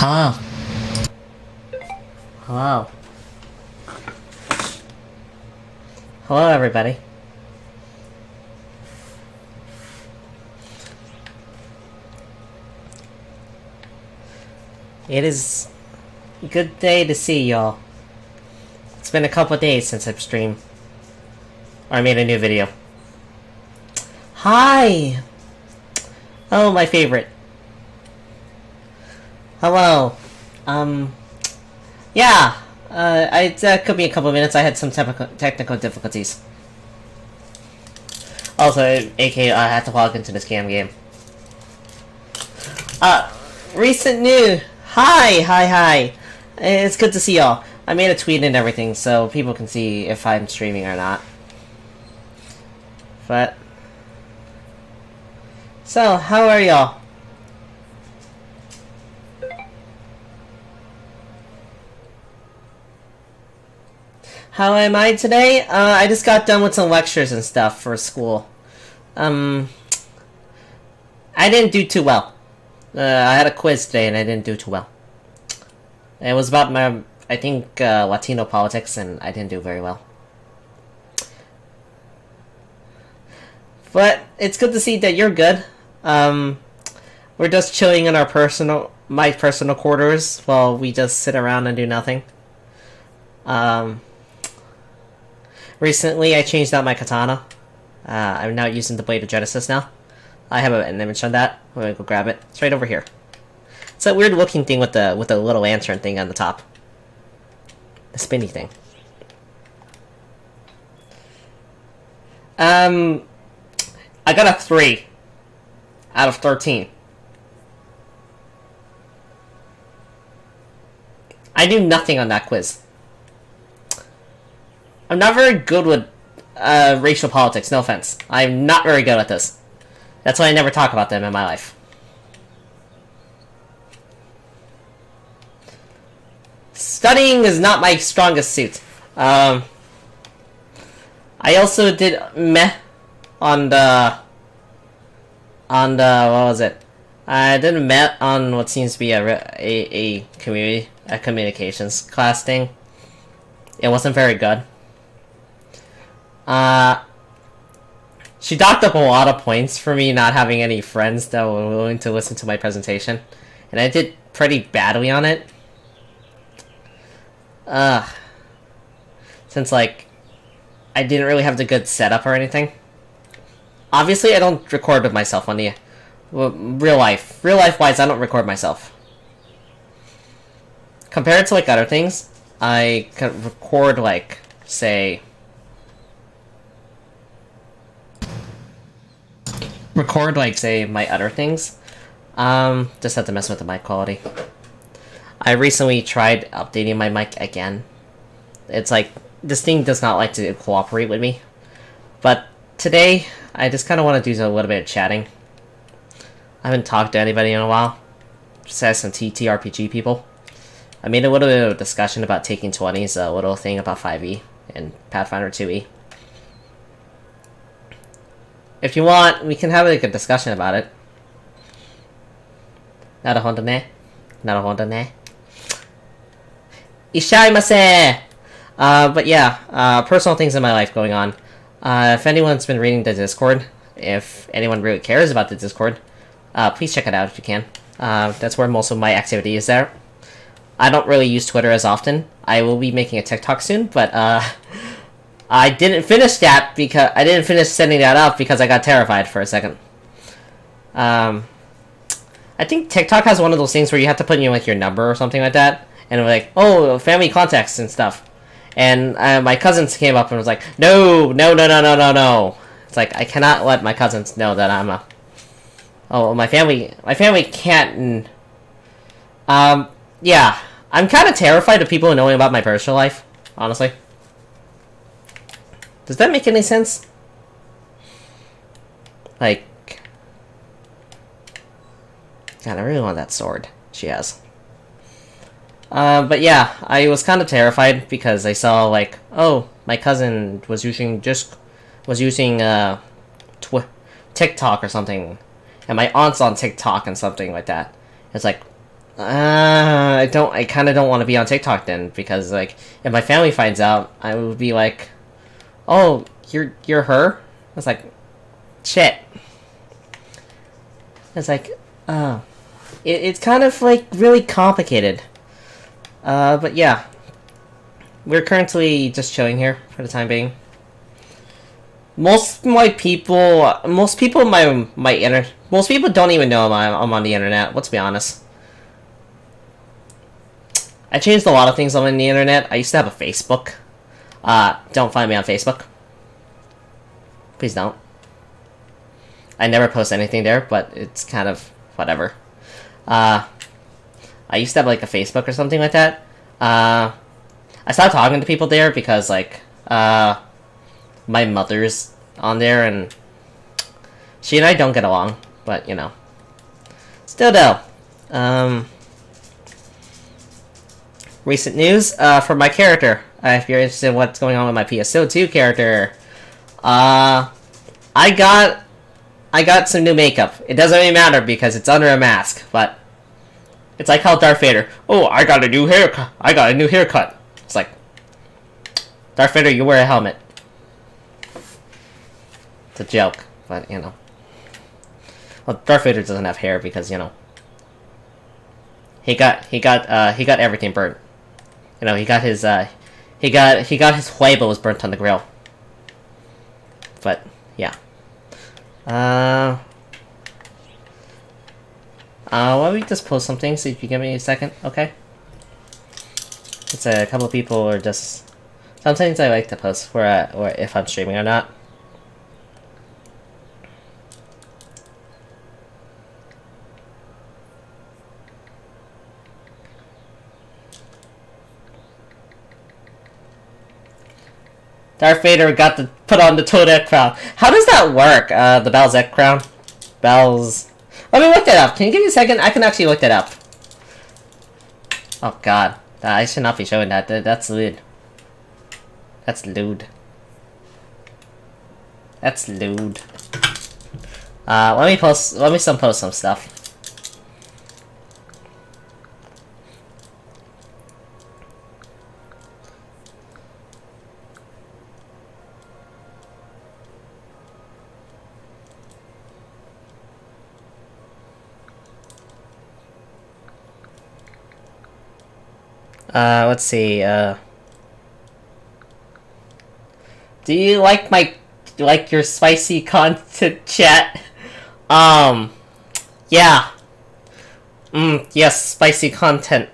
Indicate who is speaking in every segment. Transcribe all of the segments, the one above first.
Speaker 1: Hello. Hello. Hello, everybody. It is a good day to see y'all. It's been a couple days since I've streamed. Or I made a new video. Hi! Oh, my favorite. Hello. Yeah. It could be a couple of minutes. I had some technical difficulties. Also, aka I had to log into the scam game. Recent news. Hi. It's good to see y'all. I made a tweet and everything, so people can see if I'm streaming or not. But... So, how are y'all? How am I today? I just got done with some lectures and stuff for school. I didn't do too well. I had a quiz today and I didn't do too well. It was about my, I think, Latino politics, and I didn't do very well. But it's good to see that you're good. We're just chilling in our my personal quarters while we just sit around and do nothing. Recently, I changed out my katana. I'm now using the Blade of Genesis now. I have an image on that. I'm gonna go grab it. It's right over here. It's that weird looking thing with the little lantern thing on the top. The spinny thing. I got a 3 out of 13. I knew nothing on that quiz. I'm not very good with racial politics, no offense. I'm not very good at this. That's why I never talk about them in my life. Studying is not my strongest suit. I also did meh on the what was it? I did meh on what seems to be a communications class thing. It wasn't very good. She docked up a lot of points for me not having any friends that were willing to listen to my presentation. And I did pretty badly on it. Since, like, I didn't really have the good setup or anything. Obviously, I don't record with myself on the real life. Real life wise, I don't record myself. Compared to like other things, I can record like, say, my other things. Just have to mess with the mic quality. I recently tried updating my mic again. It's like, this thing does not like to cooperate with me. But today, I just kind of want to do a little bit of chatting. I haven't talked to anybody in a while. Besides some TTRPG people. I made a little bit of a discussion about taking 20s, a little thing about 5e and Pathfinder 2e. If you want, we can have like a discussion about it. Naruhodo ne. Naruhodo ne. Ishaimase! But yeah, personal things in my life going on. If anyone's been reading the Discord, if anyone really cares about the Discord, please check it out if you can. That's where most of my activity is there. I don't really use Twitter as often. I will be making a TikTok soon, but I didn't finish that because I didn't finish setting that up because I got terrified for a second. I think TikTok has one of those things where you have to put in like your number or something like that, and it was like, oh, family contacts and stuff. And my cousins came up and was like, no. It's like, I cannot let my cousins know that I'm a... Oh, my family can't... Yeah. I'm kind of terrified of people knowing about my personal life, honestly. Does that make any sense? Like... God, I really want that sword she has. But yeah, I was kind of terrified because I saw like, oh, my cousin was using TikTok or something, and my aunt's on TikTok and something like that. It's like, I kind of don't want to be on TikTok then, because like, if my family finds out, I would be like, oh, you're her? It's like, shit. It's like, it's kind of like really complicated. But yeah, we're currently just chilling here for the time being. Most people don't even know I'm on the internet. Let's be honest. I changed a lot of things on the internet. I used to have a Facebook. Don't find me on Facebook. Please don't. I never post anything there, but it's kind of whatever. I used to have like a Facebook or something like that. I stopped talking to people there because like my mother's on there and she and I don't get along, but you know. Still though. Recent news for my character. If you're interested in what's going on with my PSO2 character. I got some new makeup. It doesn't really matter because it's under a mask, but it's like how Darth Vader, oh, I got a new haircut. It's like, Darth Vader, you wear a helmet. It's a joke, but you know. Well, Darth Vader doesn't have hair because, you know, he got everything burnt. You know, he got his huevos burnt on the grill. But yeah. Why don't we just post something, so if you give me a second, okay? It's a couple of people are just... Sometimes I like to post where or if I'm streaming or not. Darth Vader got to put on the Toadette crown. How does that work? The Balzec crown? Let me look that up. Can you give me a second? I can actually look that up. Oh god. I should not be showing that. That's lewd. That's lewd. That's lewd. Let me post some stuff. Let's see, Do you like your spicy content, chat? Yeah. Yes, spicy content.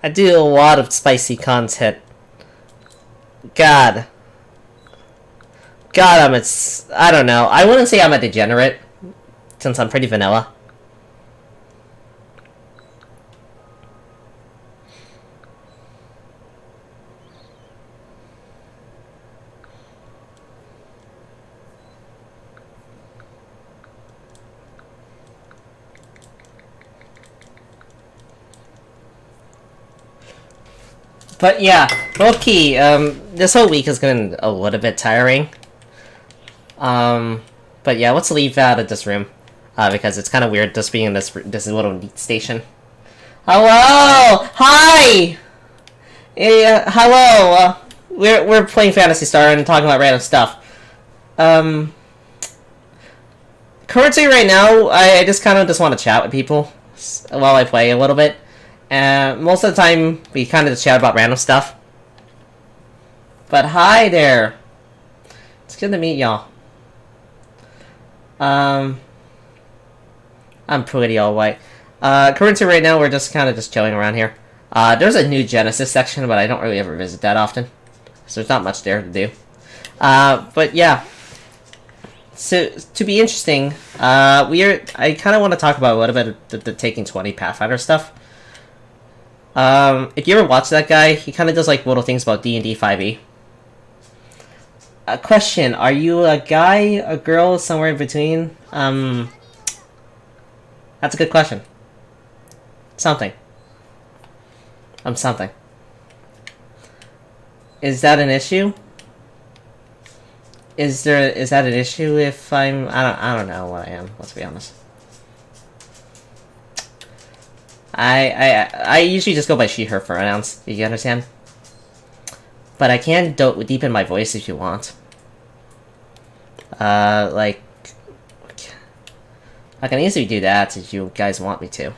Speaker 1: I do a lot of spicy content. God, I don't know. I wouldn't say I'm a degenerate, since I'm pretty vanilla. But yeah, low-key, this whole week has been a little bit tiring. But yeah, let's leave out of this room. Because it's kind of weird just being in this little station. Hello! Hi! Hello! We're playing Phantasy Star and talking about random stuff. Currently right now, I just kind of just want to chat with people while I play a little bit. Most of the time, we kind of just chat about random stuff. But hi there! It's good to meet y'all. I'm pretty alright. Currently right now, we're just kind of just chilling around here. There's a new Genesis section, but I don't really ever visit that often. So there's not much there to do. But yeah. So, to be interesting, I kind of want to talk about a little bit of the Taking 20 Pathfinder stuff. If you ever watch that guy, he kind of does like little things about D&D 5e. A question, are you a guy, a girl, somewhere in between? That's a good question. Something. Something. Is that an issue? Is that an issue if I don't know what I am, let's be honest. I usually just go by she, her pronouns, you understand? But I can deepen my voice if you want. Like, I can easily do that if you guys want me to.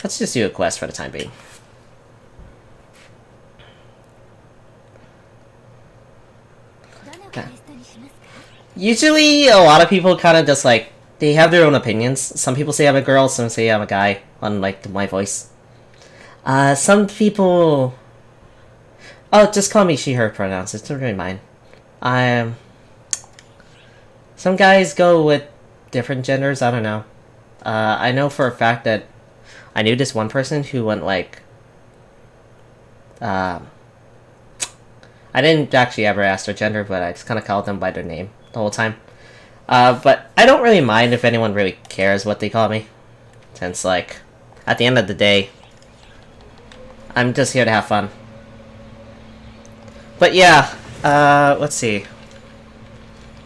Speaker 1: Let's just do a quest for the time being. Usually, a lot of people kind of just like, they have their own opinions. Some people say I'm a girl, some say I'm a guy, on like my voice. Some people... Oh, just call me she, her pronouns. It's not really mine. Some guys go with different genders, I don't know. I know for a fact that I knew this one person who went like... I didn't actually ever ask their gender, but I just kind of called them by their name the whole time. But I don't really mind if anyone really cares what they call me. Since, like, at the end of the day, I'm just here to have fun. But yeah, let's see.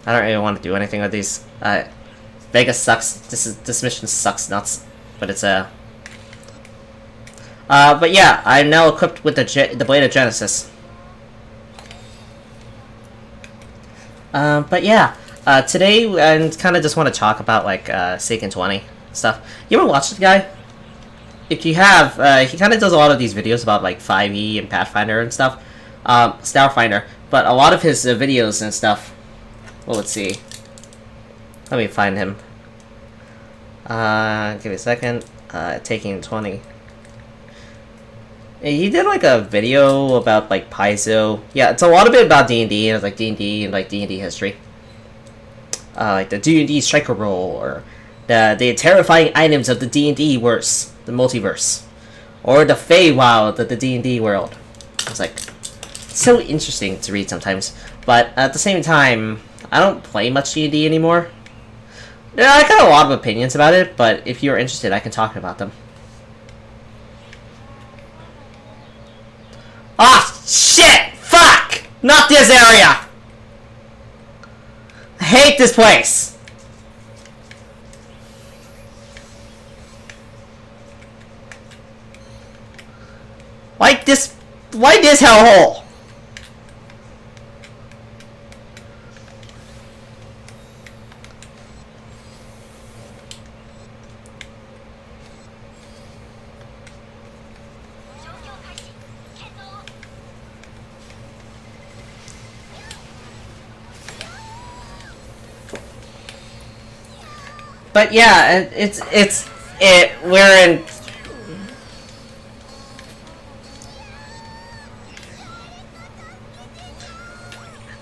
Speaker 1: I don't really want to do anything with these. Vegas sucks. This mission sucks nuts. But it's but yeah, I'm now equipped with the Blade of Genesis. But yeah, today I kind of just want to talk about like Taking 20 stuff. You ever watch the guy? If you have, he kind of does a lot of these videos about like 5e and Pathfinder and stuff, Starfinder. But a lot of his videos and stuff. Well, let's see. Let me find him. Give me a second. Taking 20. He did like a video about like Paizo. Yeah, it's a lot of it about D&D and like D&D and like D&D history. Like the D&D striker roll or the terrifying items of the D&D verse, the multiverse, or the Feywild of the D&D world. It's like so interesting to read sometimes, but at the same time, I don't play much D&D anymore. Yeah, I got a lot of opinions about it, but if you're interested, I can talk about them. Ah, shit! Fuck! Not this area! I hate this place! Why this hellhole? But yeah, we're in.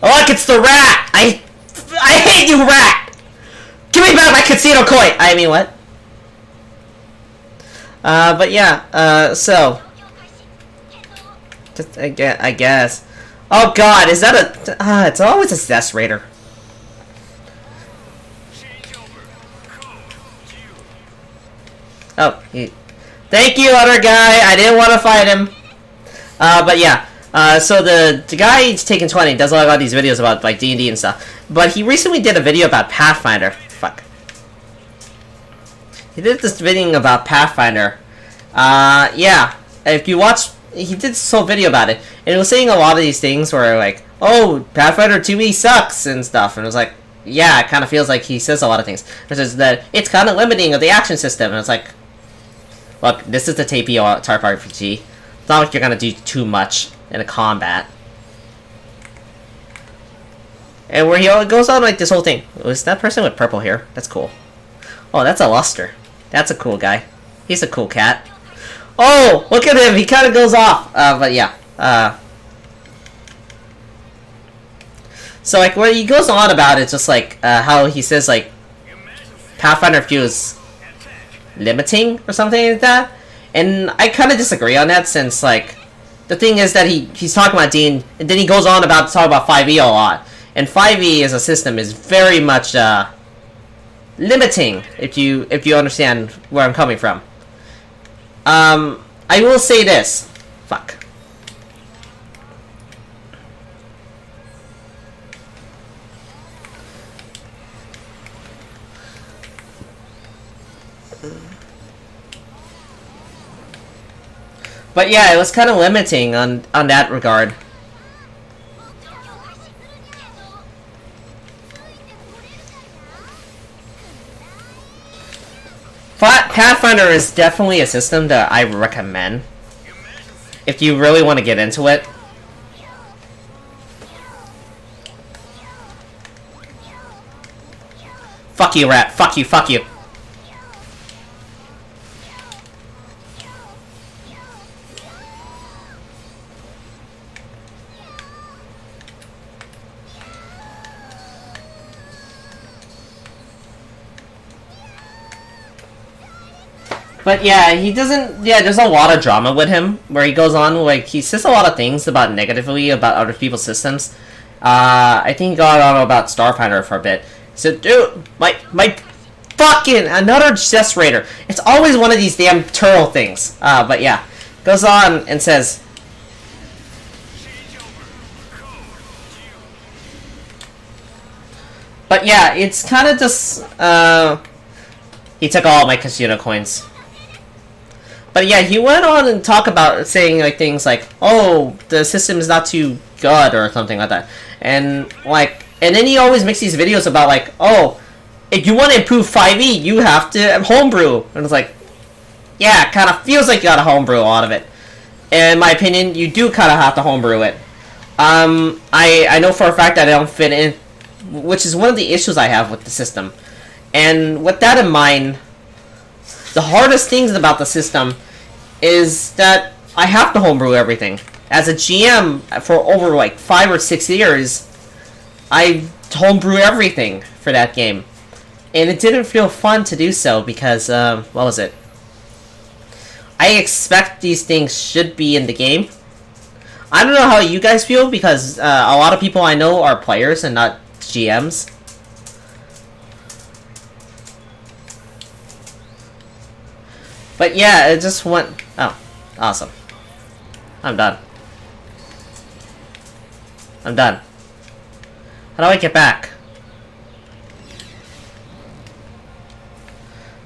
Speaker 1: Oh, look, it's the rat! I hate you, rat! Give me back my casino coin! I mean, what? But yeah, so. Just, I guess. Oh god, is that a... it's always a Zest Raider. Oh, thank you, other guy. I didn't want to fight him. But yeah. So the guy's taking 20 does a lot of these videos about like D&D and stuff. But he recently did a video about Pathfinder. Fuck. He did this video about Pathfinder. Yeah. If you watch, he did this whole video about it, and it was saying a lot of these things where like, oh, Pathfinder 2e sucks and stuff, and it was like, yeah, it kind of feels like he says a lot of things. Versus that it's kind of limiting of the action system, and it's like, look, this is the TTRPG. It's not like you're gonna do too much in a combat. And where he goes on like this whole thing. Was that person with purple hair? That's cool. Oh, that's a Luster. That's a cool guy. He's a cool cat. Oh, look at him. He kind of goes off. But yeah. So like what he goes on about it's just like how he says like Pathfinder feels limiting or something like that. And I kind of disagree on that since like the thing is that he's talking about Dean and then he goes on about to talk about 5e a lot. And 5e as a system is very much limiting if you understand where I'm coming from. I will say this. Fuck. But yeah, it was kind of limiting on that regard. Pathfinder is definitely a system that I recommend if you really want to get into it. Fuck you, rat. Fuck you, fuck you. But yeah, he doesn't... Yeah, there's a lot of drama with him, where he goes on, like, he says a lot of things about negatively about other people's systems. I think he got on about Starfinder for a bit. So, dude, my fucking... Another Zest Raider. It's always one of these damn turtle things. But yeah. Goes on and says... But yeah, it's kind of just... he took all my casino coins. But yeah, he went on and talked about saying like things like, "Oh, the system is not too good" or something like that, and like, and then he always makes these videos about like, "Oh, if you want to improve 5e, you have to homebrew," and it's like, yeah, it kind of feels like you got to homebrew a lot of it. In my opinion, you do kind of have to homebrew it. I know for a fact that I don't fit in, which is one of the issues I have with the system, and with that in mind. The hardest things about the system is that I have to homebrew everything. As a GM for over like 5 or 6 years, I homebrew everything for that game. And it didn't feel fun to do so because, what was it? I expect these things should be in the game. I don't know how you guys feel because a lot of people I know are players and not GMs. But yeah, it just went... Oh, awesome. I'm done. I'm done. How do I get back?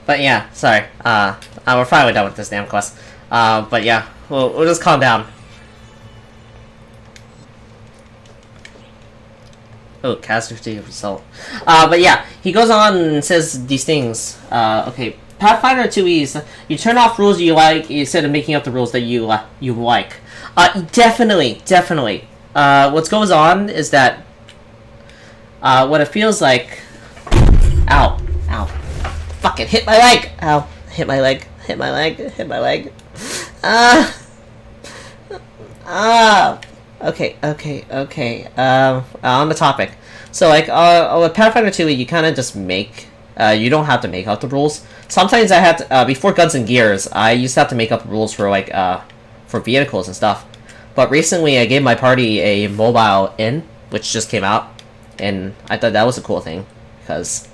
Speaker 1: But yeah, sorry. We're finally done with this damn quest. But yeah, we'll just calm down. Oh, casualty result. But yeah, he goes on and says these things. Okay. Pathfinder 2e, you turn off rules you like instead of making up the rules that you like. Definitely. What goes on is that what it feels like. Ow. Fuck it, hit my leg! Ow. Hit my leg. Hit my leg. Hit my leg. Ah. Okay. On the topic. So, like, with Pathfinder 2, you kind of just make... you don't have to make out the rules. Sometimes I have to... before Guns and Gears, I used to have to make up rules for, like, for vehicles and stuff. But recently, I gave my party a mobile inn, which just came out. And I thought that was a cool thing. Because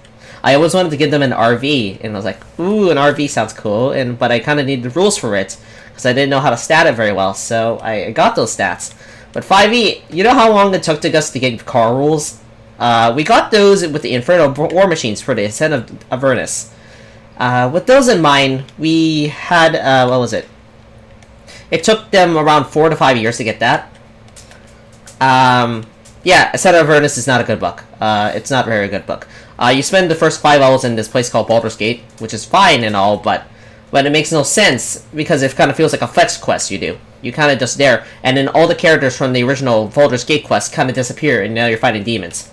Speaker 1: I always wanted to give them an RV. And I was like, ooh, an RV sounds cool. But I kind of needed rules for it. Because I didn't know how to stat it very well. So I got those stats. But 5e, you know how long it took us to get car rules? We got those with the Inferno War Machines for the Ascent of Avernus. With those in mind, we had, what was it? It took them around 4 to 5 years to get that. Yeah, Ascent of Avernus is not a good book. It's not a very good book. You spend the first 5 levels in this place called Baldur's Gate, which is fine and all, but it makes no sense, because it kind of feels like a fetch quest you do. You kind of just there, and then all the characters from the original Baldur's Gate quest kind of disappear, and now you're fighting demons.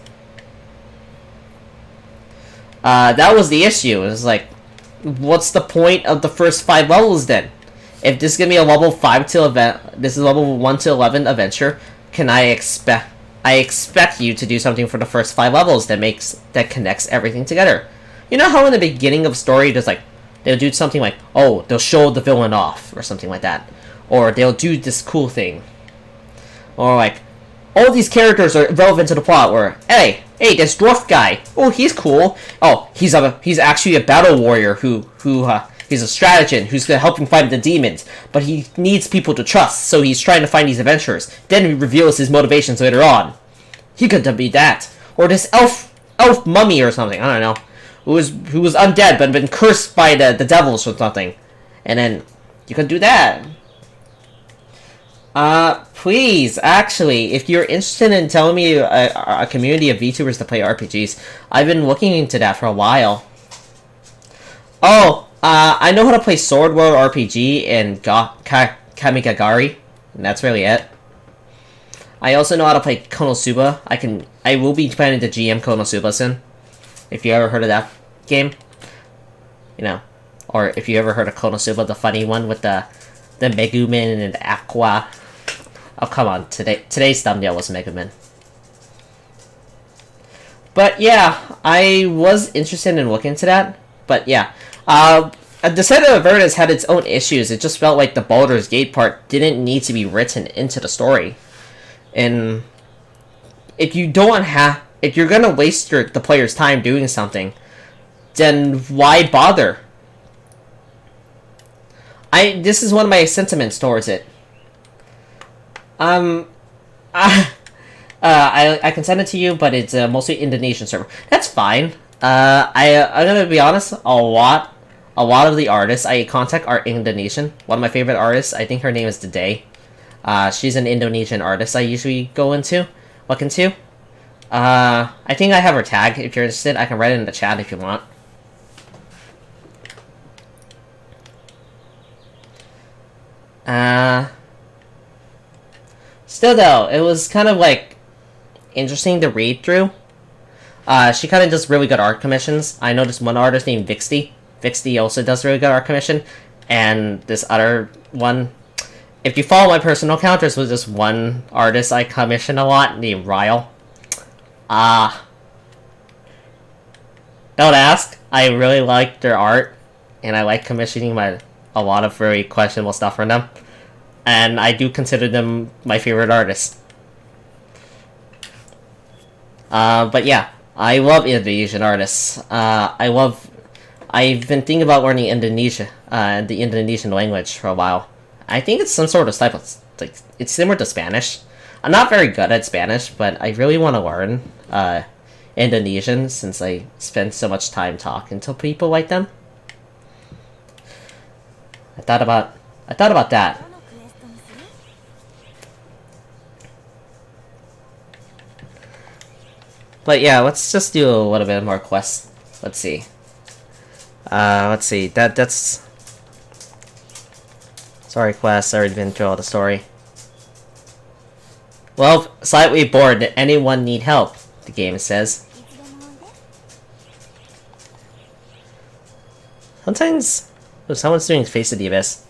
Speaker 1: That was the issue. It was like, what's the point of the first 5 levels then? If this is gonna be a level 5 to this is level 1 to 11 adventure, can I expect you to do something for the first 5 levels that connects everything together? You know how in the beginning of a story, there's like, they'll do something like, oh, they'll show the villain off, or something like that. Or they'll do this cool thing. Or like, all these characters are relevant to the plot, where, hey, this dwarf guy, oh, he's cool. Oh, he's actually a battle warrior he's a strategist who's gonna help him fight the demons, but he needs people to trust, so he's trying to find these adventurers. Then he reveals his motivations later on. He could be that. Or this elf mummy or something, I don't know. Who was undead but been cursed by the devils or something. And then you could do that. Please, actually, if you're interested in telling me a community of VTubers to play RPGs, I've been looking into that for a while. Oh, I know how to play Sword World RPG and Kamikagari, and that's really it. I also know how to play Konosuba. I will be planning to GM Konosuba soon. If you ever heard of that game, you know, or if you ever heard of Konosuba, the funny one with the Megumin and Aqua. Oh, come on, today's thumbnail was Megumin. But yeah, I was interested in looking into that. But yeah, the Ascent of Avernus had its own issues. It just felt like the Baldur's Gate part didn't need to be written into the story. And if you're gonna waste the player's time doing something, then why bother? This is one of my sentiments towards it. I can send it to you, but it's mostly Indonesian server. That's fine. I'm gonna be honest. A lot of the artists I contact are Indonesian. One of my favorite artists, I think her name is Dede. She's an Indonesian artist I usually look into. I think I have her tag. If you're interested, I can write it in the chat if you want. Still though, it was kind of like interesting to read through. She kind of does really good art commissions. I know this one artist named Vixty. Vixty also does really good art commission. And this other one, if you follow my personal account, there's this one artist I commission a lot named Ryle. Don't ask. I really like their art, and I like commissioning a lot of very questionable stuff from them. And I do consider them my favorite artists. But yeah, I love Indonesian artists. I've been thinking about learning the Indonesian language for a while. I think it's some sort of type of, like, it's similar to Spanish. I'm not very good at Spanish, but I really want to learn Indonesian since I spend so much time talking to people like them. I thought about that. But yeah, let's just do a little bit more quests. Let's see. That's... Sorry, quest. I already been through all the story. Well, slightly bored. Did anyone need help? The game says. Sometimes... Oh, someone's doing Face of the Abyss.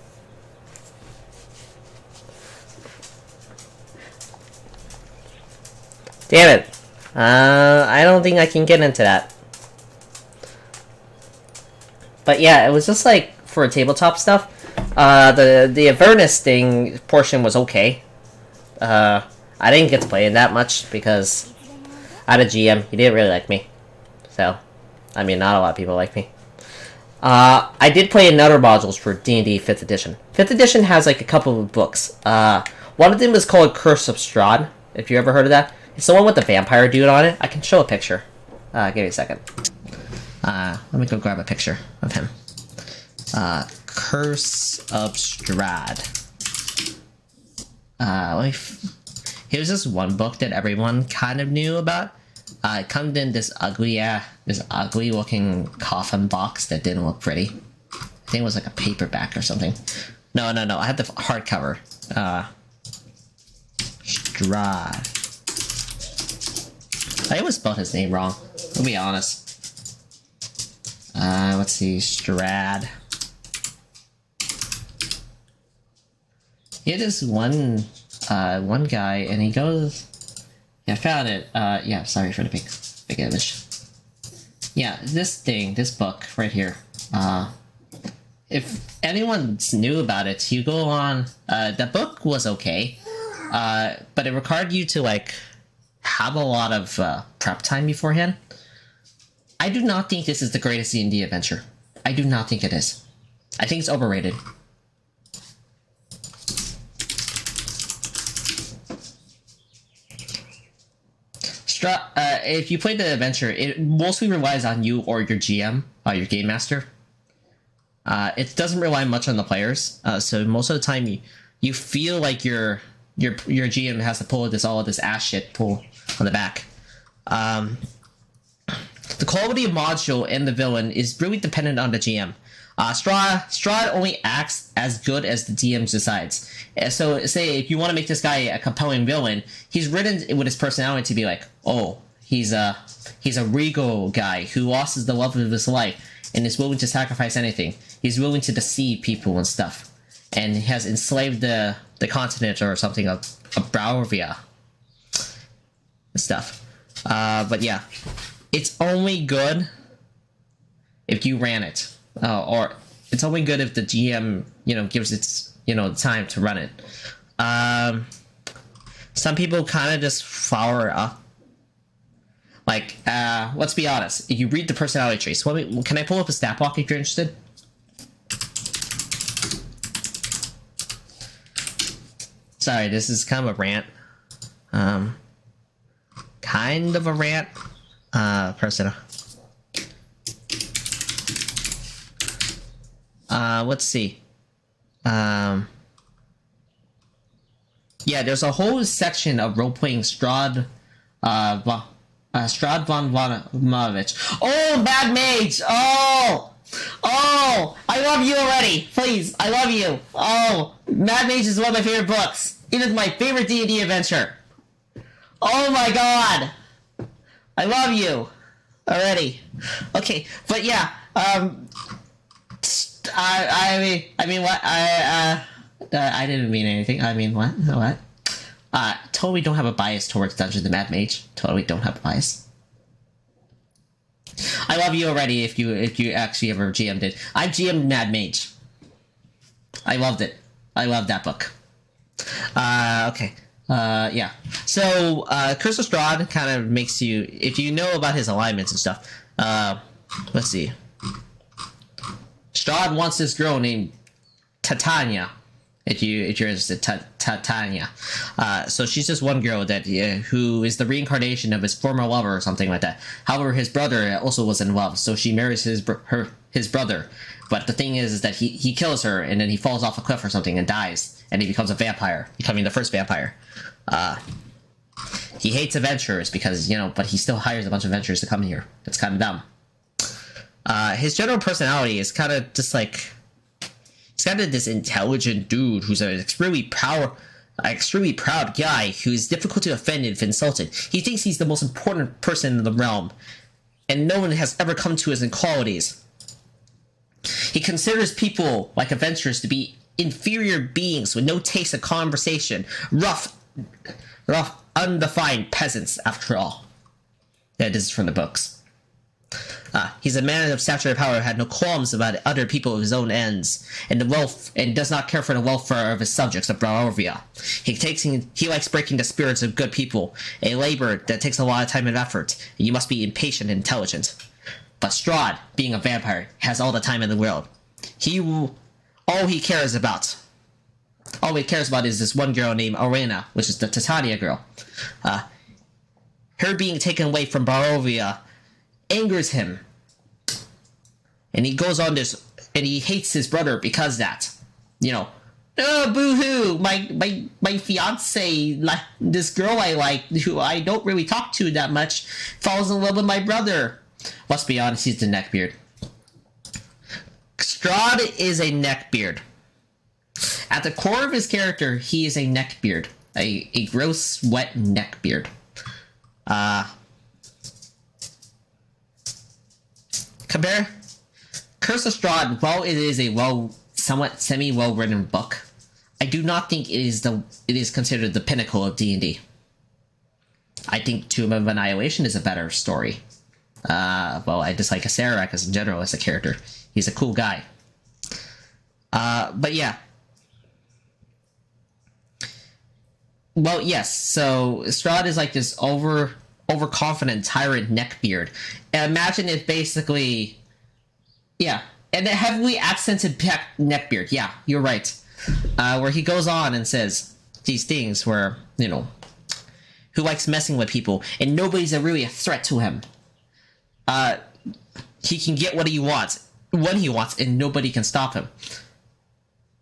Speaker 1: Damn it. I don't think I can get into that. But yeah, it was just like, for tabletop stuff, the Avernus thing portion was okay. I didn't get to play it that much because I had a GM. He didn't really like me. So, I mean, not a lot of people like me. I did play another modules for D&D 5th edition. 5th edition has like a couple of books. One of them is called Curse of Strahd, if you ever heard of that. It's the one with the vampire dude on it. I can show a picture. Give me a second. Let me go grab a picture of him. Curse of Strahd. Here's this one book that everyone kind of knew about. It comes in this ugly looking coffin box that didn't look pretty. I think it was like a paperback or something. No. I had the hardcover. Strahd. I always spelled his name wrong. I'll be honest. Let's see. Strahd. It is one guy, and he goes... Yeah, I found it. Yeah, sorry for the big image. Yeah, this book right here. If anyone knew about it, you go on... the book was okay, but it required you to, like, have a lot of prep time beforehand. I do not think this is the greatest D&D adventure. I do not think it is. I think it's overrated. If you play the adventure, it mostly relies on you or your GM, your game master. It doesn't rely much on the players, so most of the time you feel like your GM has to pull all of this ass shit pull on the back. The quality of module and the villain is really dependent on the GM. Strahd only acts as good as the DM decides. So, say if you want to make this guy a compelling villain, he's written with his personality to be like, oh, he's a regal guy who lost the love of his life and is willing to sacrifice anything. He's willing to deceive people and stuff, and he has enslaved the continent or something of Bravia and stuff. But yeah, it's only good if you ran it. Or it's only good if the GM, gives its, time to run it. Some people kind of just flower up. Like, let's be honest. If you read the personality traits, can I pull up a stat block if you're interested? Sorry, this is kind of a rant. Kind of a rant. Persona. Let's see. Yeah, there's a whole section of role-playing Strahd von Vonovich. Oh, Bad Mage! Oh! I love you already! Please, I love you! Oh, Mad Mage is one of my favorite books. It is my favorite D&D adventure. Oh my god! I love you already. Okay, but yeah, I mean what? I didn't mean anything. I mean what? What? Totally don't have a bias towards Dungeons and Mad Mage. Totally don't have a bias. I love you already. If you actually ever GM'd it, I GM'd Mad Mage. I loved it. I loved that book. Okay. Yeah. So Curse of Strahd kind of makes you, if you know about his alignments and stuff. Let's see. Strahd wants this girl named Titania. If you're interested, Titania. So she's just one girl that who is the reincarnation of his former lover or something like that. However, his brother also was in love, so she marries his brother. But the thing is that he kills her, and then he falls off a cliff or something and dies, and he becomes a vampire, becoming the first vampire. He hates adventurers because but he still hires a bunch of adventurers to come here. It's kind of dumb. His general personality is kind of just like, he's kind of this intelligent dude who's an extremely proud guy who's difficult to offend if insulted. He thinks he's the most important person in the realm, and no one has ever come to his qualities. He considers people like adventurers to be inferior beings with no taste of conversation, rough, undefined peasants, after all. That is from the books. He's a man of stature and power who had no qualms about other people of his own ends, and does not care for the welfare of his subjects of Barovia. He likes breaking the spirits of good people, a labor that takes a lot of time and effort, and you must be impatient and intelligent. But Strahd, being a vampire, has all the time in the world. All he cares about is this one girl named Arena, which is the Titania girl. Her being taken away from Barovia angers him, and he goes on this, and he hates his brother because that, oh, boo-hoo, my fiance, this girl I like, who I don't really talk to that much, falls in love with my brother. Let's be honest, he's the neckbeard. Strahd is a neckbeard. At the core of his character, he is a neckbeard, a gross, wet neckbeard. Compare Curse of Strahd. While it is a somewhat semi-well-written book, I do not think it is considered the pinnacle of D&D. I think Tomb of Annihilation is a better story. I dislike Acererak in general as a character. He's a cool guy. But yeah. Well, yes. So Strahd is like this overconfident tyrant neckbeard. And imagine if basically, yeah, and a heavily accented neckbeard. Yeah, you're right. Where he goes on and says these things where, who likes messing with people and nobody's really a threat to him. He can get what he wants when he wants and nobody can stop him.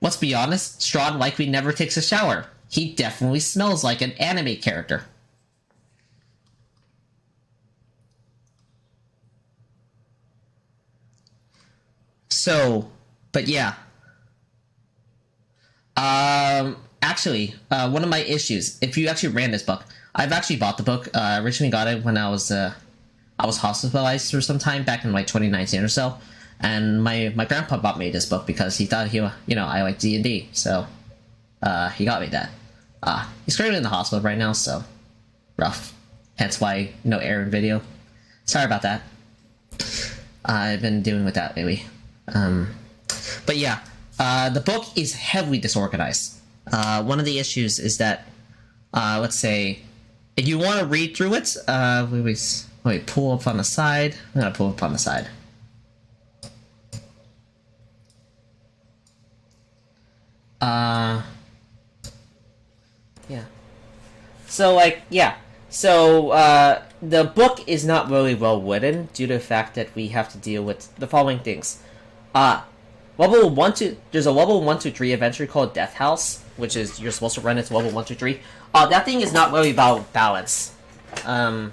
Speaker 1: Let's be honest, Strahd likely never takes a shower. He definitely smells like an anime character. So, but yeah. Actually, one of my issues, if you actually ran this book, I've actually bought the book. I originally got it when I was hospitalized for some time back in like 2019 or so. And my grandpa bought me this book because he thought I like D&D. So, he got me that. He's currently in the hospital right now, so rough. Hence why no Aaron video. Sorry about that. I've been dealing with that lately. But yeah, the book is heavily disorganized. One of the issues is that, let's say, if you want to read through it, wait, pull up on the side. I'm gonna pull up on the side. Yeah. So, the book is not really well written due to the fact that we have to deal with the following things. There's a level 1 to 3 adventure called Death House, which is, you're supposed to run it to level 1 to 3. That thing is not really about balance. It's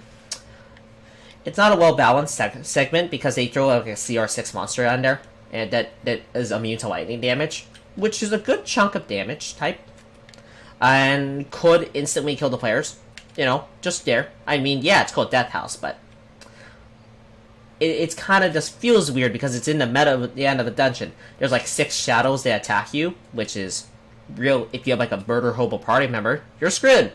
Speaker 1: not a well-balanced segment because they throw like a CR6 monster on there, and that is immune to lightning damage, which is a good chunk of damage type, and could instantly kill the players. Just there. I mean, yeah, it's called Death House, but it's kind of just feels weird because it's in the meta at the end of the dungeon. There's like 6 shadows that attack you, which is real. If you have like a murder hobo party member, you're screwed.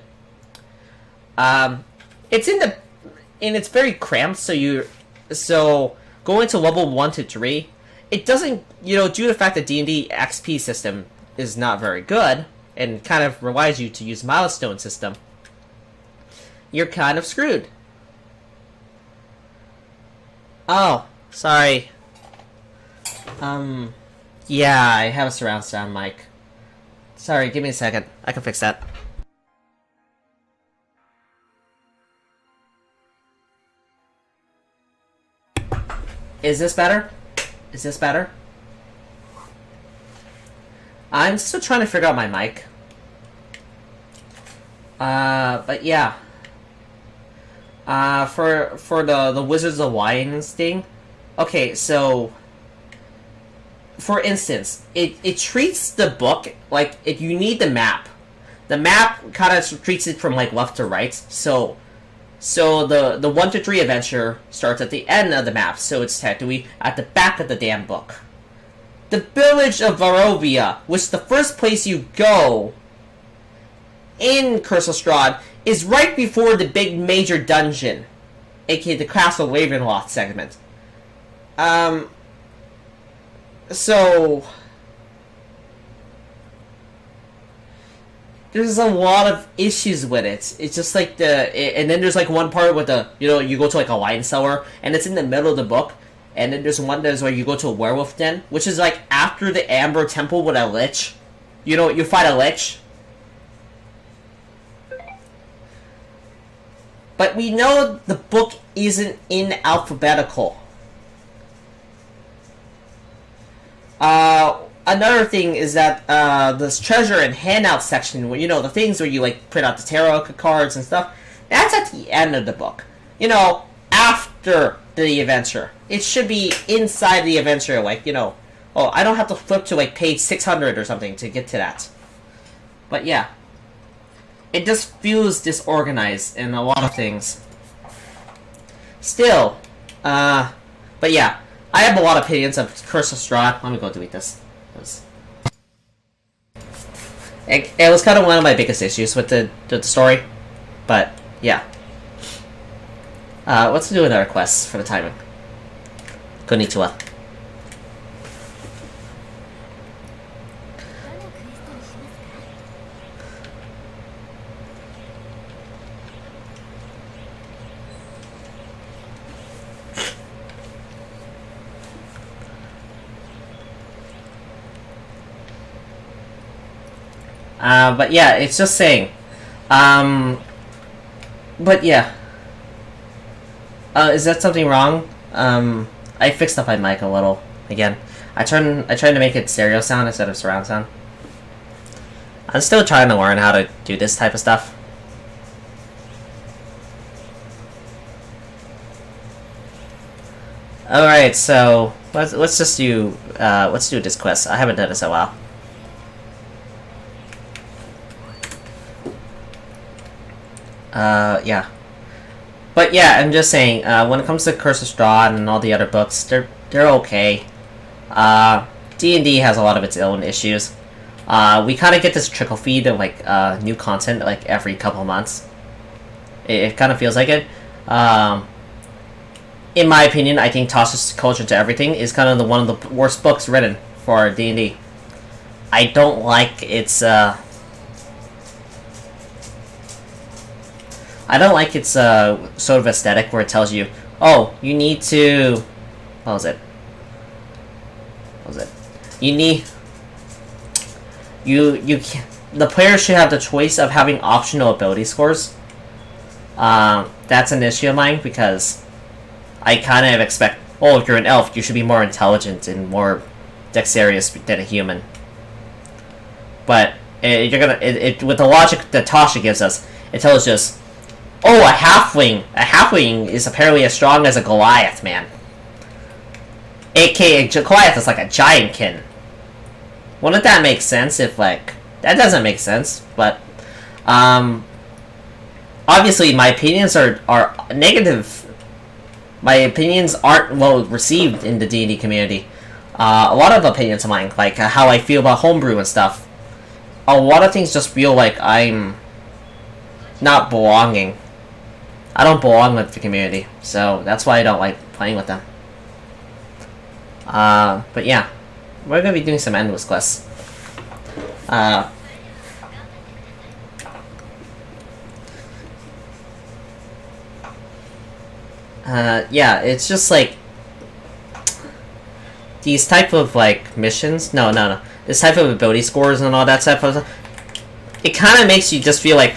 Speaker 1: It's very cramped, so going to level 1 to 3, it doesn't, due to the fact that D&D XP system is not very good, and kind of relies you to use milestone system, you're kind of screwed. Oh, sorry. Yeah, I have a surround sound mic. Sorry, give me a second. I can fix that. Is this better? Is this better? I'm still trying to figure out my mic. But yeah. For the Wizards of Wines thing. Okay, so for instance, it treats the book like if you need the map. The map kind of treats it from like left to right. So the 1 to 3 adventure starts at the end of the map, so it's technically at the back of the damn book. the village of Barovia, which is the first place you go in Curse of Strahd, is right before the big major dungeon, aka the Castle Ravenloft segment. So there's a lot of issues with it. It's just like and then there's like one part with you go to like a wine cellar, and it's in the middle of the book, and then there's one that's where you go to a werewolf den, which is like after the Amber Temple with a lich. You fight a lich. But we know the book isn't in alphabetical. Another thing is that this treasure and handout section, where the things where you like print out the tarot cards and stuff, that's at the end of the book. After the adventure. It should be inside the adventure, like, oh, I don't have to flip to like page 600 or something to get to that. But yeah. It just feels disorganized in a lot of things. Still, but yeah, I have a lot of opinions of Curse of Strahd. Let me go delete this. It was kind of one of my biggest issues with the story, but yeah. Let's do another quest for the timing. Konnichiwa. But yeah, it's just saying. But yeah. Is that something wrong? I fixed up my mic a little again. I tried to make it stereo sound instead of surround sound. I'm still trying to learn how to do this type of stuff. Alright, so let's just do this quest. I haven't done this in a while. Yeah. But yeah, I'm just saying, when it comes to Curse of Strahd and all the other books, they're okay. D&D has a lot of its own issues. We kind of get this trickle feed of, like, new content, like, every couple months. It kind of feels like it. In my opinion, I think Tasha's Culture to Everything is kind of one of the worst books written for D&D. I don't like its, sort of aesthetic where it tells you, oh, you need to... What was it? You need... The player should have the choice of having optional ability scores. That's an issue of mine, because I kind of expect, oh, if you're an elf, you should be more intelligent and more dexterous than a human. But with the logic that Tasha gives us, it tells us, oh, a halfling! A halfling is apparently as strong as a Goliath, man. AKA, Goliath is like a giantkin. Wouldn't that make sense if, like... That doesn't make sense, but... obviously, my opinions are negative. My opinions aren't well received in the D&D community. A lot of opinions of mine, like how I feel about homebrew and stuff. A lot of things just feel like I'm not belonging. I don't belong with the community, so that's why I don't like playing with them. But yeah, we're gonna be doing some endless quests. Yeah, it's just like these type of like missions. No. This type of ability scores and all that type of stuff. It kind of makes you just feel like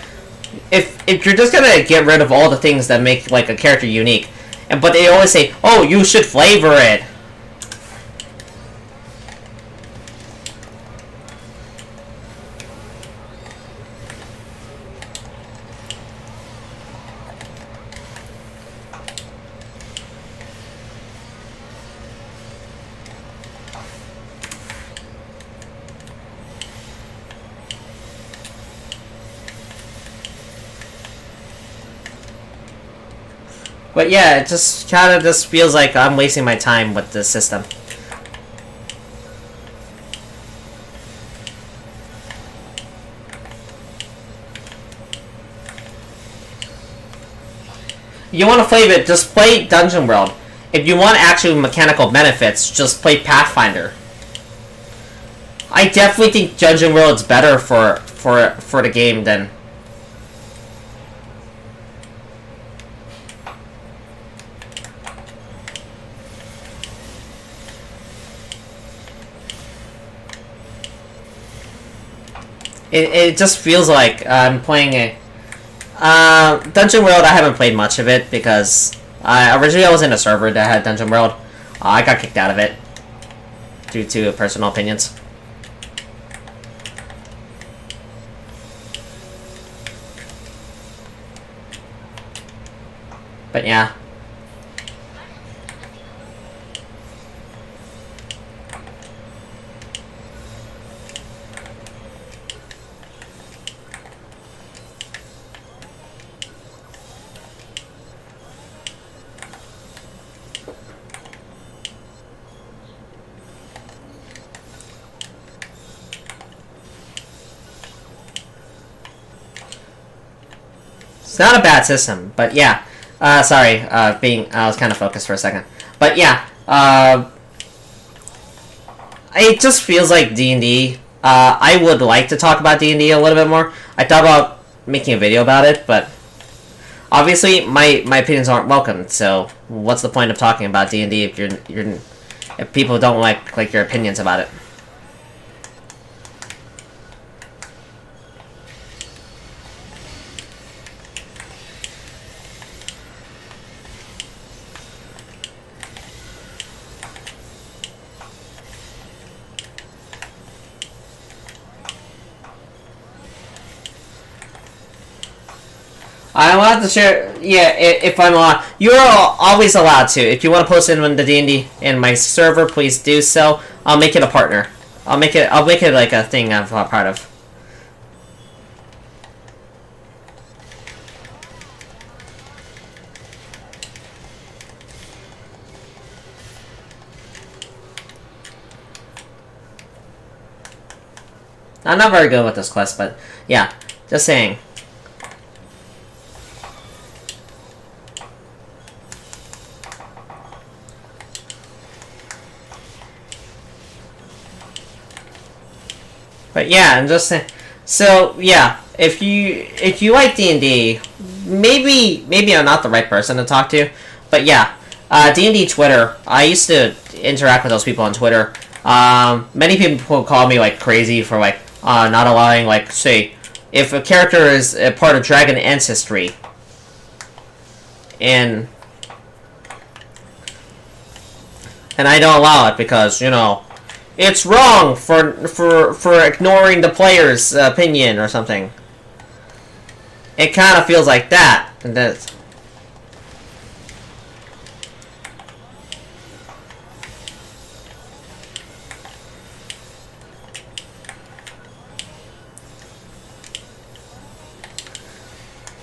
Speaker 1: if you're just gonna get rid of all the things that make like a character unique, but they always say, oh, you should flavor it. But yeah, it just kind of just feels like I'm wasting my time with this system. you want to play it, just play Dungeon World. If you want actual mechanical benefits, just play Pathfinder. I definitely think Dungeon World's better for the game than... It just feels like I'm playing a... Dungeon World, I haven't played much of it because... originally I was in a server that had Dungeon World. I got kicked out of it due to personal opinions. But yeah. It's not a bad system, but yeah. Sorry, I was kind of focused for a second. But yeah, it just feels like D&D. I would like to talk about D&D a little bit more. I thought about making a video about it, but obviously my opinions aren't welcome. So what's the point of talking about D&D if if people don't like your opinions about it? I'm allowed to share. Yeah, if I'm allowed, you're always allowed to. If you want to post it in the D&D in my server, please do so. I'll make it a partner. I'll make it like a thing I'm a part of. I'm not very good with this quest, but yeah, just saying. But yeah, I'm just saying. So yeah, if you like D&D, maybe I'm not the right person to talk to. But yeah, D&D Twitter. I used to interact with those people on Twitter. Many people call me like crazy for not allowing say if a character is a part of dragon ancestry, and I don't allow it because it's wrong for ignoring the player's opinion or something. It kind of feels like that. And that's...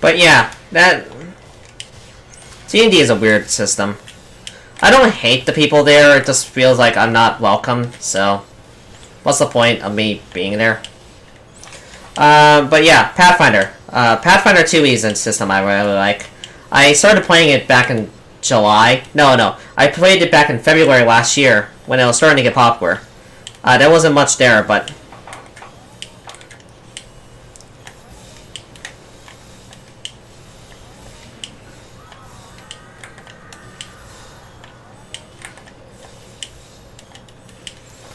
Speaker 1: But yeah, that D&D is a weird system. I don't hate the people there, it just feels like I'm not welcome, so what's the point of me being there? But yeah, Pathfinder. Pathfinder 2e is a system I really like. I started playing it back in July. No. I played it back in February last year, when it was starting to get popular. There wasn't much there, but...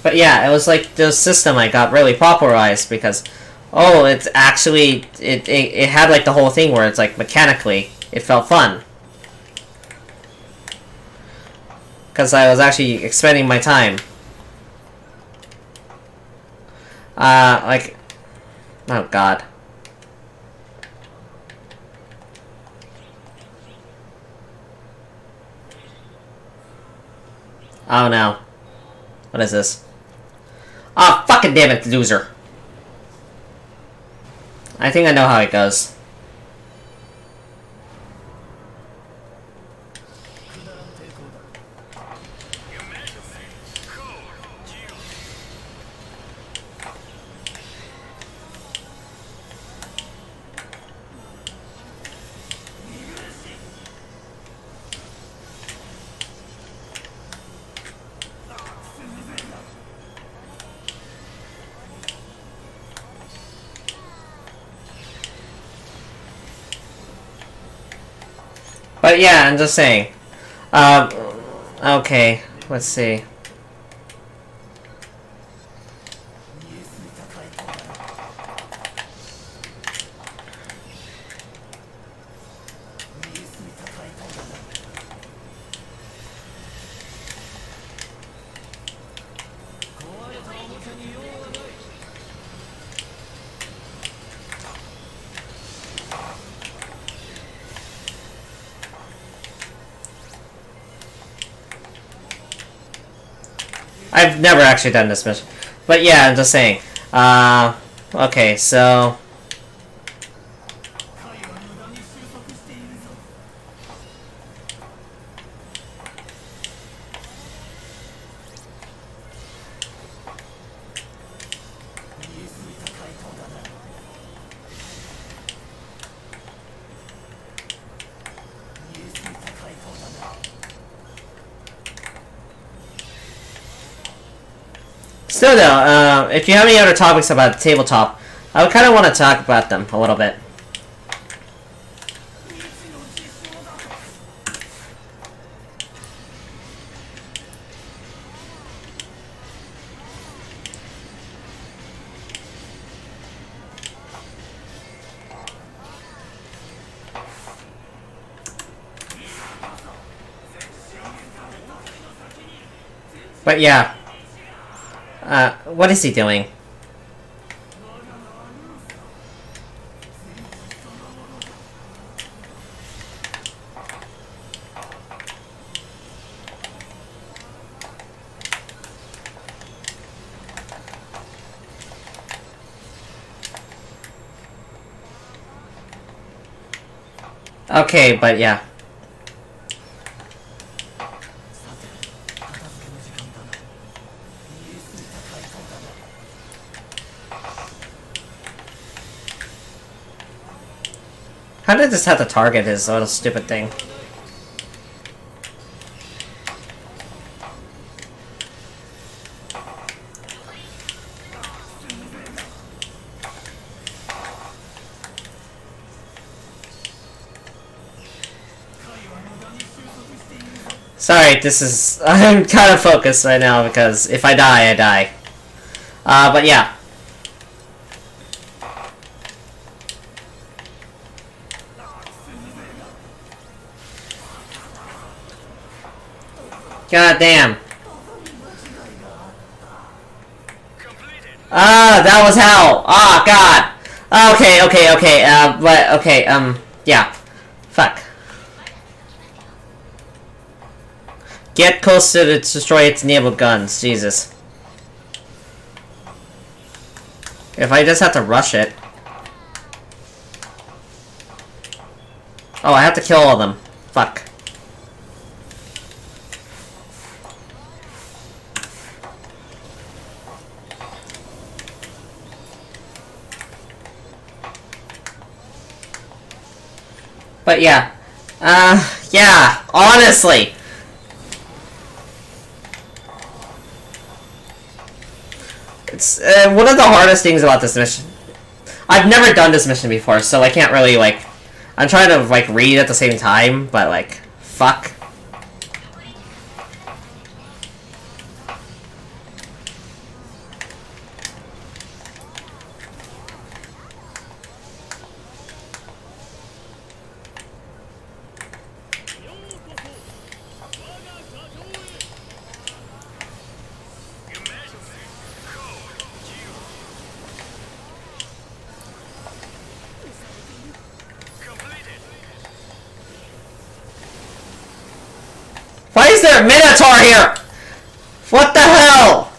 Speaker 1: But yeah, it was like the system I got really popularized because, it's actually, it had like the whole thing where it's like mechanically, it felt fun. Because I was actually expending my time. Oh god. Oh no. What is this? Ah, fucking damn it, loser. I think I know how it goes. But yeah, I'm just saying. Okay, let's see. I've never actually done this mission. But yeah, I'm just saying. Okay, so... Still though, if you have any other topics about tabletop, I would kind of want to talk about them a little bit. But yeah. What is he doing? Okay, but yeah. How did this have to target his little stupid thing? Sorry, this is... I'm kind of focused right now because if I die, I die. But yeah. God damn. Ah, that was hell. Ah, God. Okay, but, okay, yeah. Fuck. Get closer to destroy its naval guns, Jesus. If I just have to rush it. Oh, I have to kill all of them. Fuck. But yeah. Yeah, honestly. It's one of the hardest things about this mission. I've never done this mission before, so I can't really, like... I'm trying to, like, read at the same time, but, like, fuck. Why is there a Minotaur here? What the hell?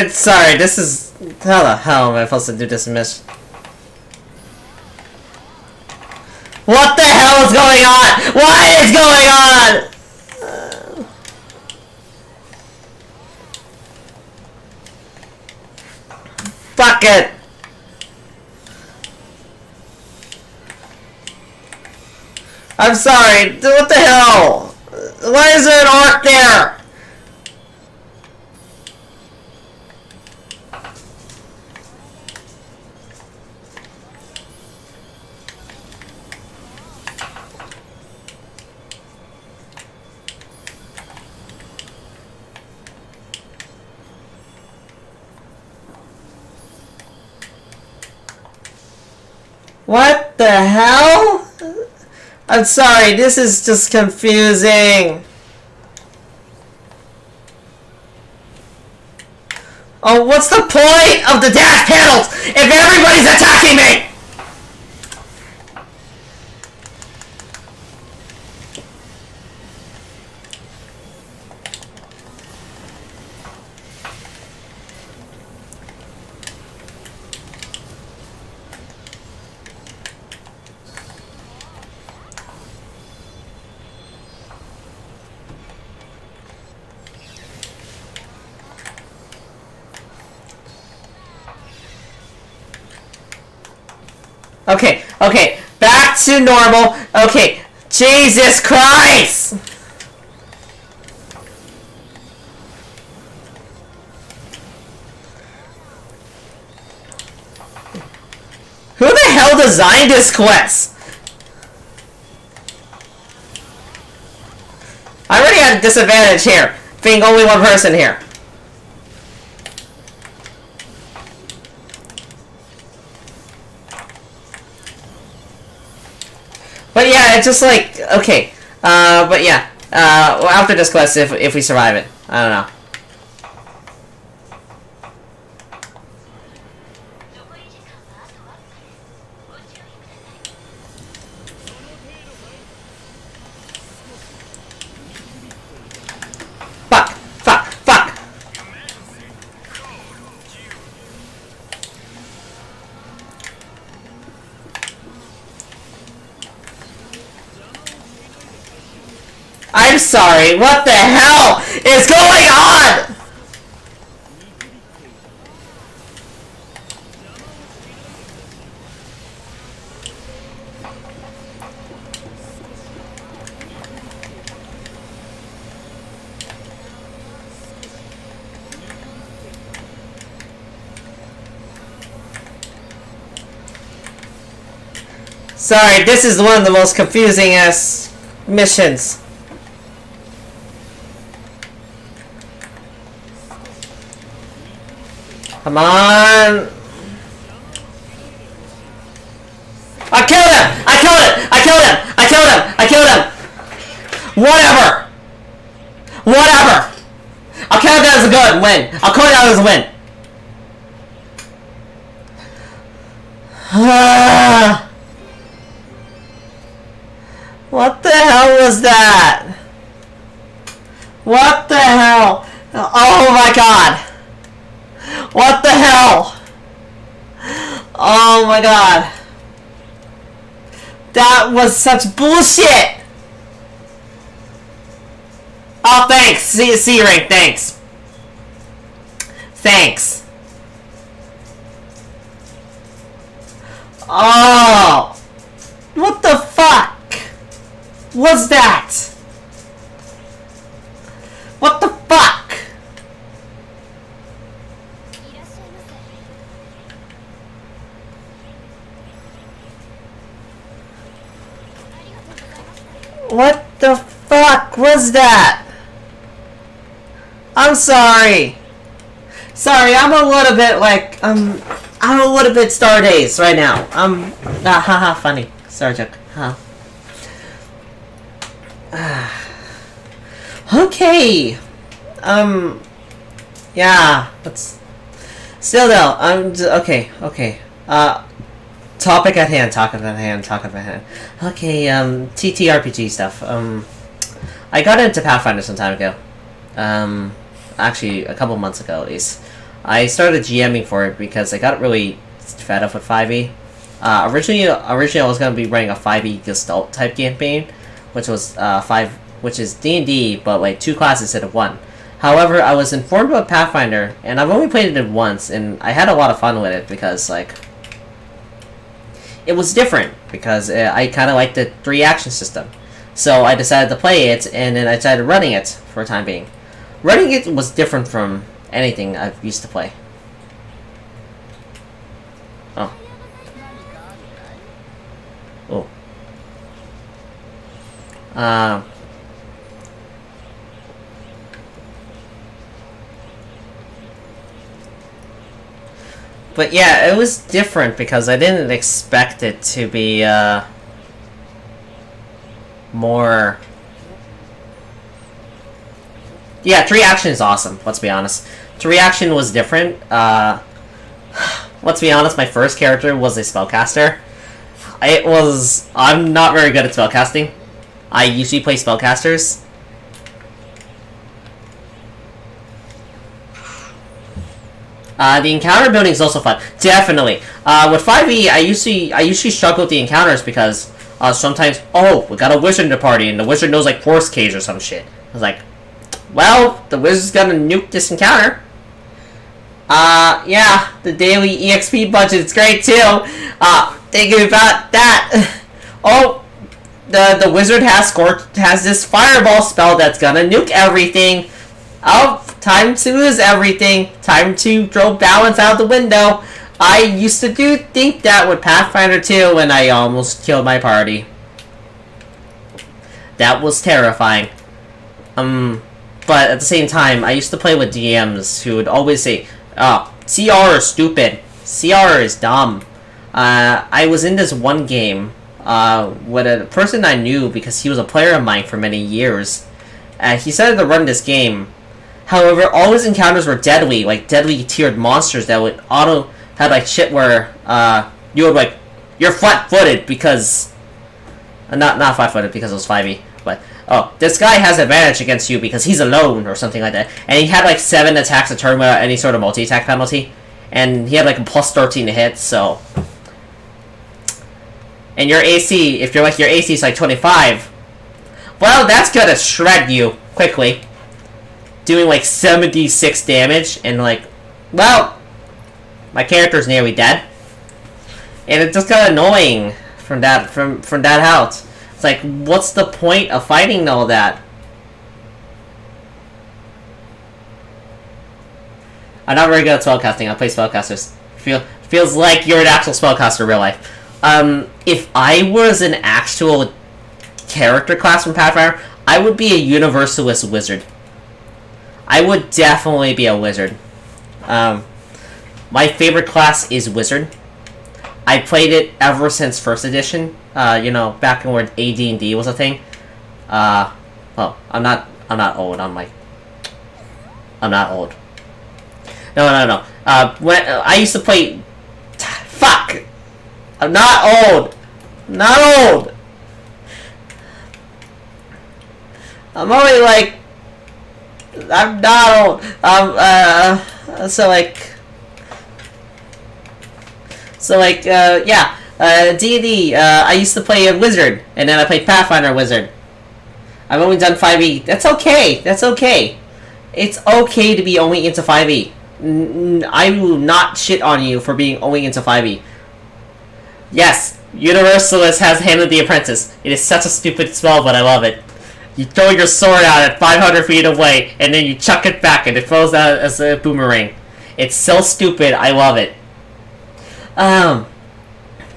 Speaker 1: Sorry, this is... How the hell am I supposed to do this mission? What the hell is going on? What is going on? Fuck it. I'm sorry. What the hell? Why is there an orc there? What the hell? I'm sorry, this is just confusing. Oh, what's the point of the dash panels if everybody's attacking me? Okay, back to normal. Okay, Jesus Christ! Who the hell designed this quest? I already had a disadvantage here, being only one person here. But yeah, it's just like, okay. But yeah. Well, after this quest, if we survive it. I don't know. Fuck! Fuck! Fuck! I'm sorry, what the hell is going on? Sorry, this is one of the most confusing ass missions. Come on! I killed him! I killed him! I killed him! I killed him! I killed him! Whatever! Whatever! I'll count that as a good win. I'll count that as a win. What the hell was that? What the hell? Oh my god! What the hell? Oh my god. That was such bullshit! Oh, thanks! C rank, thanks. Thanks. Oh! What the fuck was that? What the fuck? What the fuck was that? I'm sorry. Sorry, I'm a little bit like, I'm a little bit star days right now. Haha, funny. Star joke. Huh. Okay. Yeah. Let's. Still though, okay. Topic at hand. Okay. TTRPG stuff. I got into Pathfinder some time ago. Actually, a couple months ago at least. I started GMing for it because I got really fed up with 5e. Originally I was gonna be running a 5e Gestalt type campaign, which was which is D&D, but like 2 classes instead of 1. However, I was informed about Pathfinder, and I've only played it once, and I had a lot of fun with it because like it was different because I kind of liked the 3 action system. So I decided to play it, and then I decided running it for a time being. Running it was different from anything I've used to play. Oh. Oh. But yeah, it was different because I didn't expect it to be more. Yeah, 3 action is awesome. Let's be honest. 3 action was different. Let's be honest. My first character was a spellcaster. I'm not very good at spellcasting. I usually play spellcasters. The encounter building is also fun. Definitely. With 5e, I usually struggle with the encounters because sometimes, oh, we got a wizard in the party, and the wizard knows like Force Cage or some shit. I was like, well, the wizard's gonna nuke this encounter. Yeah, the daily EXP budget is great too. Thinking about that. Oh, the wizard has this fireball spell that's gonna nuke everything. Oh, time to lose everything. Time to throw balance out the window. I used to think that with Pathfinder 2 when I almost killed my party. That was terrifying. But at the same time, I used to play with DMs who would always say, oh, CR is stupid. CR is dumb. I was in this one game with a person I knew because he was a player of mine for many years. He started to run this game. However, all his encounters were deadly, like deadly tiered monsters that would had like shit where you would like, you're flat-footed because not flat-footed because it was 5e, but oh, this guy has advantage against you because he's alone or something like that. And he had like 7 attacks a turn without any sort of multi-attack penalty, and he had like a plus 13 to hit. So, and your AC, if your AC is like 25, well, that's gonna shred you quickly. Doing like 76 damage, and like, well, my character's nearly dead, and it just got annoying from that out. It's like, what's the point of fighting all that? I'm not very good at spellcasting. I play spellcasters. Feels like you're an actual spellcaster in real life. If I was an actual character class from Pathfinder, I would be a universalist wizard. I would definitely be a wizard. My favorite class is wizard. I played it ever since first edition. You know, back when AD&D was a thing. Well, I'm not old. I'm not old. No. When I used to play, fuck. I'm not old. Not old. I'm only like. I'm not old. Yeah. D&D, I used to play a wizard, and then I played Pathfinder wizard. I've only done 5e. That's okay. That's okay. It's okay to be only into 5e. I will not shit on you for being only into 5e. Yes, Universalist has Hand of the Apprentice. It is such a stupid spell, but I love it. You throw your sword out at 500 feet away, and then you chuck it back, and it throws out as a boomerang. It's so stupid, I love it.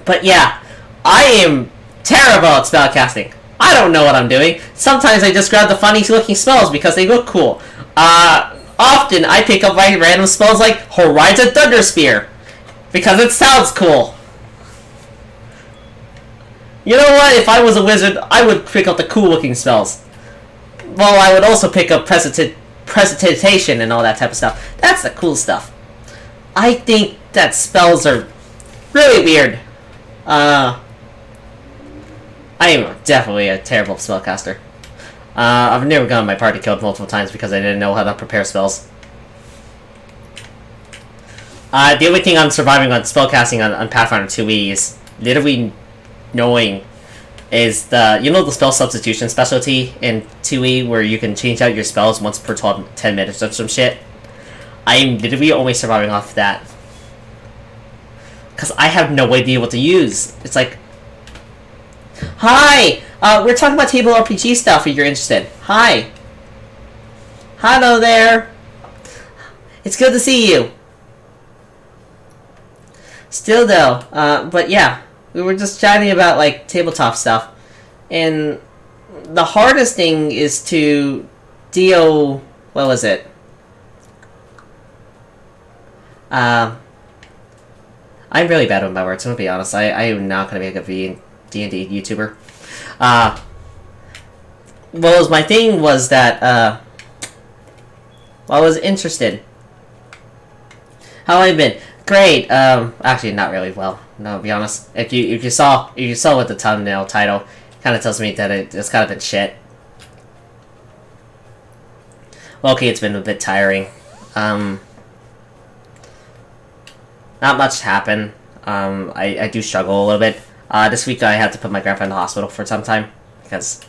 Speaker 1: But yeah, I am terrible at spellcasting. I don't know what I'm doing. Sometimes I just grab the funny looking spells because they look cool. Often I pick up my random spells like Horizon Thunder Spear because it sounds cool. You know what? If I was a wizard, I would pick up the cool looking spells. Well, I would also pick up Precipitation and all that type of stuff. That's the cool stuff. I think that spells are really weird. I am definitely a terrible spellcaster. I've never gotten my party killed multiple times because I didn't know how to prepare spells. The only thing I'm surviving on spellcasting on Pathfinder 2e is literally knowing is the spell substitution specialty in 2E where you can change out your spells once per 10 minutes or some shit. I'm literally only surviving off that. Because I have no idea what to use. It's like, hi! We're talking about table RPG stuff if you're interested. Hi! Hello there! It's good to see you! Still though, but yeah, we were just chatting about, like, tabletop stuff. And the hardest thing is to deal... What was it? I'm really bad with my words, I'm gonna be honest. I am not gonna be a good D&D YouTuber. Well, my thing was that, I was interested. How have I been? Great. Actually, not really well. No, to be honest. If you saw what the thumbnail title kind of tells me that it's kind of been shit. Well, okay, it's been a bit tiring. Not much happened. I do struggle a little bit. This week I had to put my grandpa in the hospital for some time because,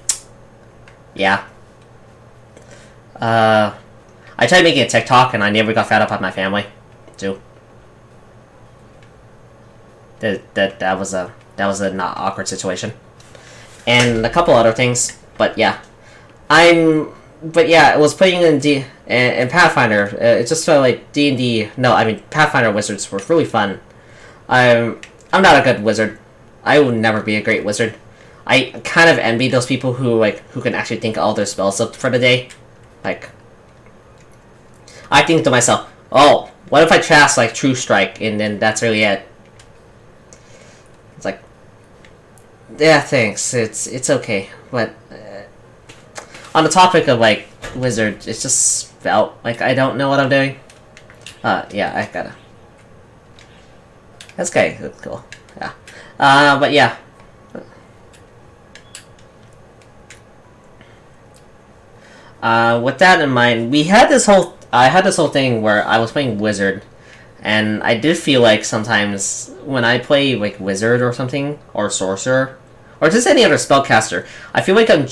Speaker 1: yeah. I tried making a TikTok and I never got fed up on my family, too. That was a not awkward situation, and a couple other things. But yeah, it was playing in Pathfinder. It just felt like D&D. No, I mean Pathfinder wizards were really fun. I'm not a good wizard. I will never be a great wizard. I kind of envy those people who can actually think all their spells up for the day. Like, I think to myself, oh, what if I cast like True Strike and then that's really it? It's like, yeah, thanks. It's okay, but on the topic of like wizard, it just felt like I don't know what I'm doing. Yeah, I gotta. That's okay. That's cool. Yeah. But yeah. With that in mind, I had this whole thing where I was playing wizard, and I did feel like sometimes when I play like wizard or something, or sorcerer, or just any other spellcaster, I feel like I'm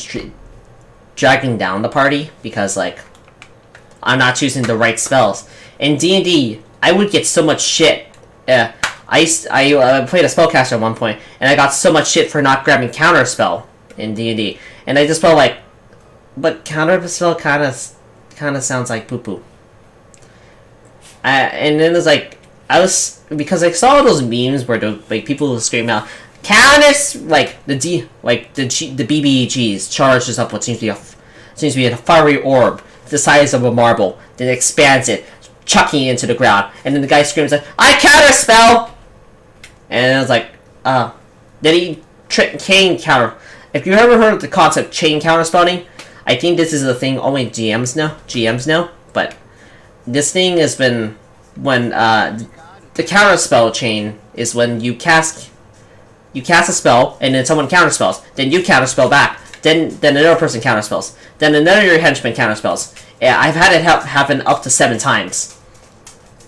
Speaker 1: dragging down the party because like I'm not choosing the right spells. In D&D, I would get so much shit. I played a spellcaster at one point, and I got so much shit for not grabbing counterspell in D&D, and I just felt like, but counterspell kind of sounds like poo poo. And then it's like because I saw those memes where the people scream out counters like the BBGs charges up what seems to be a fiery orb the size of a marble, then expands it, chucking it into the ground, and then the guy screams like, I counterspell! And I was like, did he chain counter? If you ever heard of the concept chain counterspelling, I think this is a thing only GMs know, but this thing has been when the counterspell chain is when you cast a spell and then someone counterspells, then you counterspell back, then another person counterspells, then another your henchman counterspells. Yeah, I've had it happen up to 7 times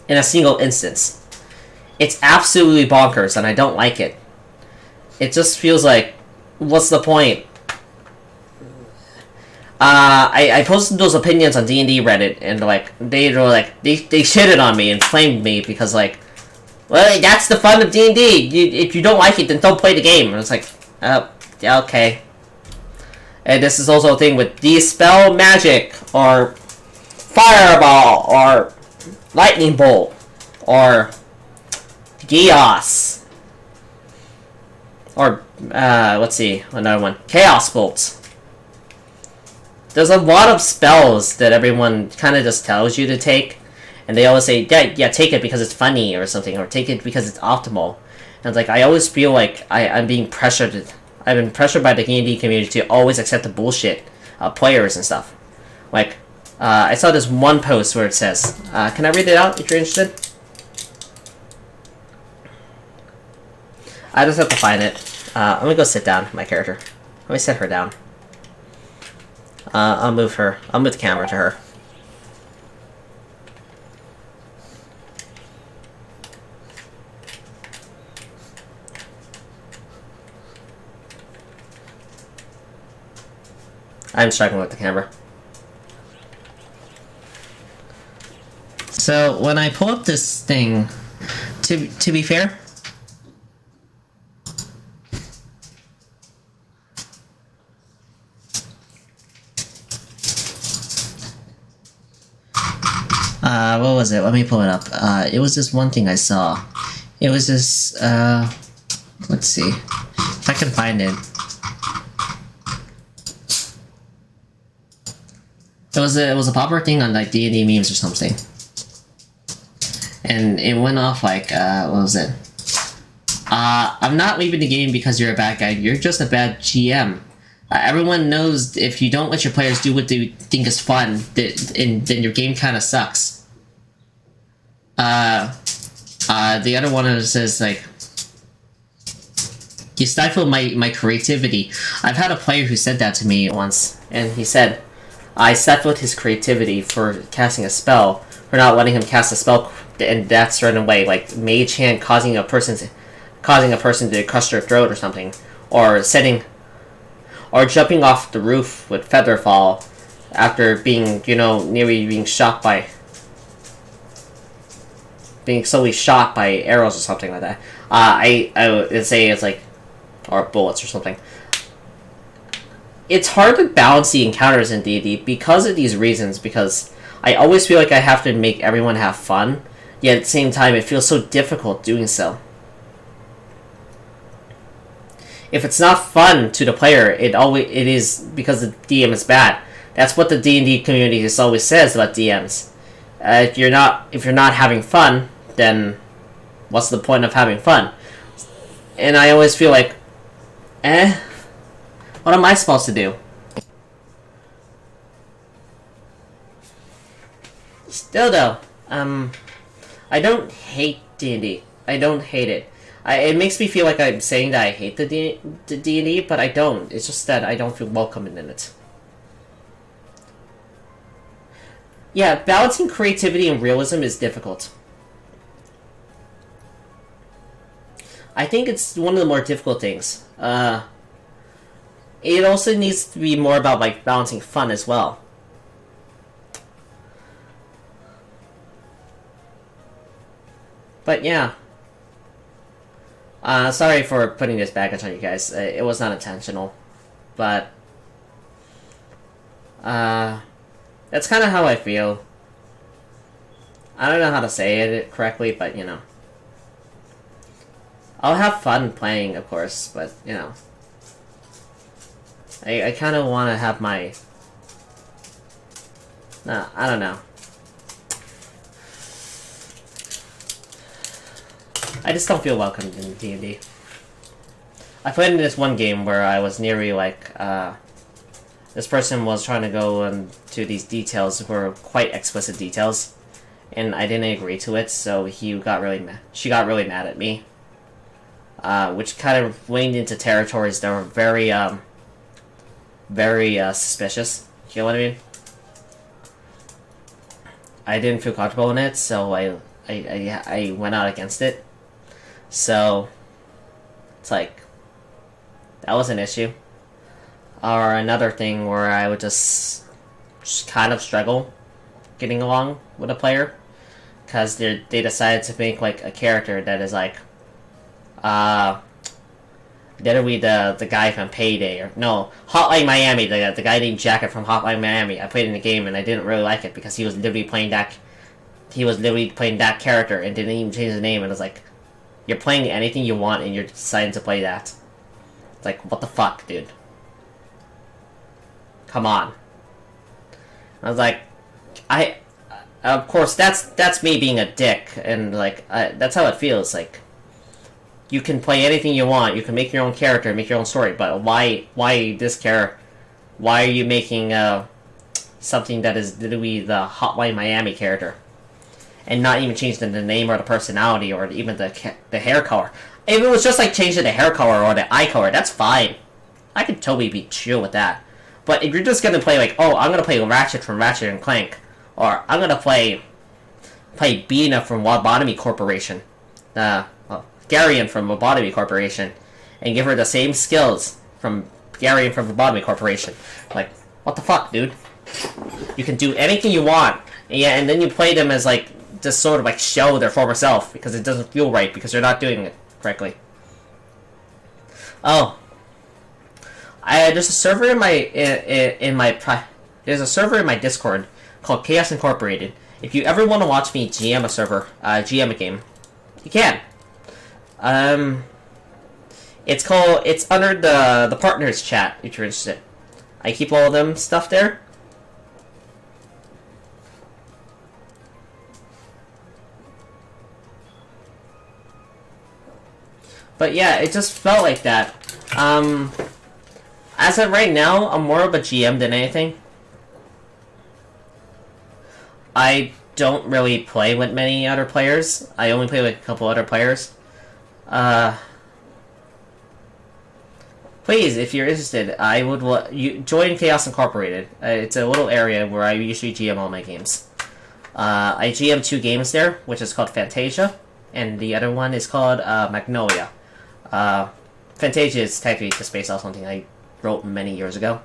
Speaker 1: in a single instance. It's absolutely bonkers, and I don't like it. It just feels like, what's the point? I posted those opinions on D&D Reddit, and like they shitted on me and flamed me because like, well, that's the fun of D&D. If you don't like it, then don't play the game. And it's like, yeah, okay. And this is also a thing with Dispel Magic, or Fireball, or Lightning Bolt, or Geos, or let's see, another one, Chaos Bolts. There's a lot of spells that everyone kind of just tells you to take, and they always say, yeah, take it because it's funny or something, or take it because it's optimal. And it's like, I always feel like I'm being pressured. I've been pressured by the D&D community to always accept the bullshit players and stuff. Like, I saw this one post where it says, can I read it out if you're interested? I just have to find it. I'm gonna go sit down, my character. Let me set her down. I'll move the camera to her. I'm struggling with the camera. So when I pull up this thing, to be fair, what was it? Let me pull it up. It was this one thing I saw. It was this, let's see if I can find it. It was a popular thing on like D&D memes or something, and it went off like, what was it? I'm not leaving the game because you're a bad guy. You're just a bad GM. Everyone knows if you don't let your players do what they think is fun, then your game kind of sucks. The other one says like, you stifle my creativity. I've had a player who said that to me once, and he said, I stifled his creativity for casting a spell, for not letting him cast a spell in that certain way, like Mage Hand causing a person to crush their throat or something, or jumping off the roof with Featherfall after being, nearly being slowly shot by arrows or something like that. I would say it's like, or bullets or something. It's hard to balance the encounters in D&D because of these reasons, because I always feel like I have to make everyone have fun, yet at the same time it feels so difficult doing so. If it's not fun to the player, it is because the DM is bad. That's what the D&D community just always says about DMs. If you're not having fun, then what's the point of having fun? And I always feel like, what am I supposed to do? Still though, I don't hate D&D. I don't hate it. It makes me feel like I'm saying that I hate the D&D, but I don't. It's just that I don't feel welcome in it. Yeah, balancing creativity and realism is difficult. I think it's one of the more difficult things. It also needs to be more about like balancing fun as well. But yeah. Sorry for putting this baggage on you guys. It was not intentional. But that's kind of how I feel. I don't know how to say it correctly, but I'll have fun playing, of course, but I kind of want to have my... No, I don't know. I just don't feel welcomed in D&D. I played in this one game where I was nearly like, this person was trying to go into these details, were quite explicit details, and I didn't agree to it, so she got really mad at me. Which kind of waned into territories that were very, very suspicious. You know what I mean? I didn't feel comfortable in it, so I went out against it. So it's like that was an issue. Or another thing where I would just kind of struggle getting along with a player because they decided to make like a character that is like literally the guy from Payday, or no, Hotline Miami, the guy named Jacket from Hotline Miami. I played in the game and I didn't really like it because he was literally playing that character and didn't even change the name, and I was like, you're playing anything you want and you're deciding to play that. It's like, what the fuck, dude? Come on. I was like, of course that's me being a dick, and like that's how it feels. Like, you can play anything you want, you can make your own character, make your own story, but why this character? Why are you making something that is literally the Hotline Miami character, and not even changing the name or the personality or even the hair color? If it was just like changing the hair color or the eye color, that's fine. I could totally be chill with that. But if you're just gonna play like, oh, I'm gonna play Ratchet from Ratchet and Clank, or I'm gonna play Bina from Wabotomy Corporation, Garion from Wabotomy Corporation, and give her the same skills from Garion from Wabotomy Corporation, like, What the fuck, dude? You can do anything you want. Yeah, and then you play them as, like, just sort of, like, show their former self, because it doesn't feel right, because they're not doing it correctly. Oh. There's a server in my, there's a server in my Discord called Chaos Incorporated. If you ever want to watch me GM a server, GM a game, you can. It's under the partners chat, if you're interested. I keep all of them stuff there. But yeah, it just felt like that. As of right now, I'm more of a GM than anything. I don't really play with many other players. I only play with a couple other players. Please, if you're interested, I would you join Chaos Incorporated. It's a little area where I usually GM all my games. I GM 2 games there, which is called Fantasia, and the other one is called Magnolia. Fantasia is technically just based off something I wrote many years ago,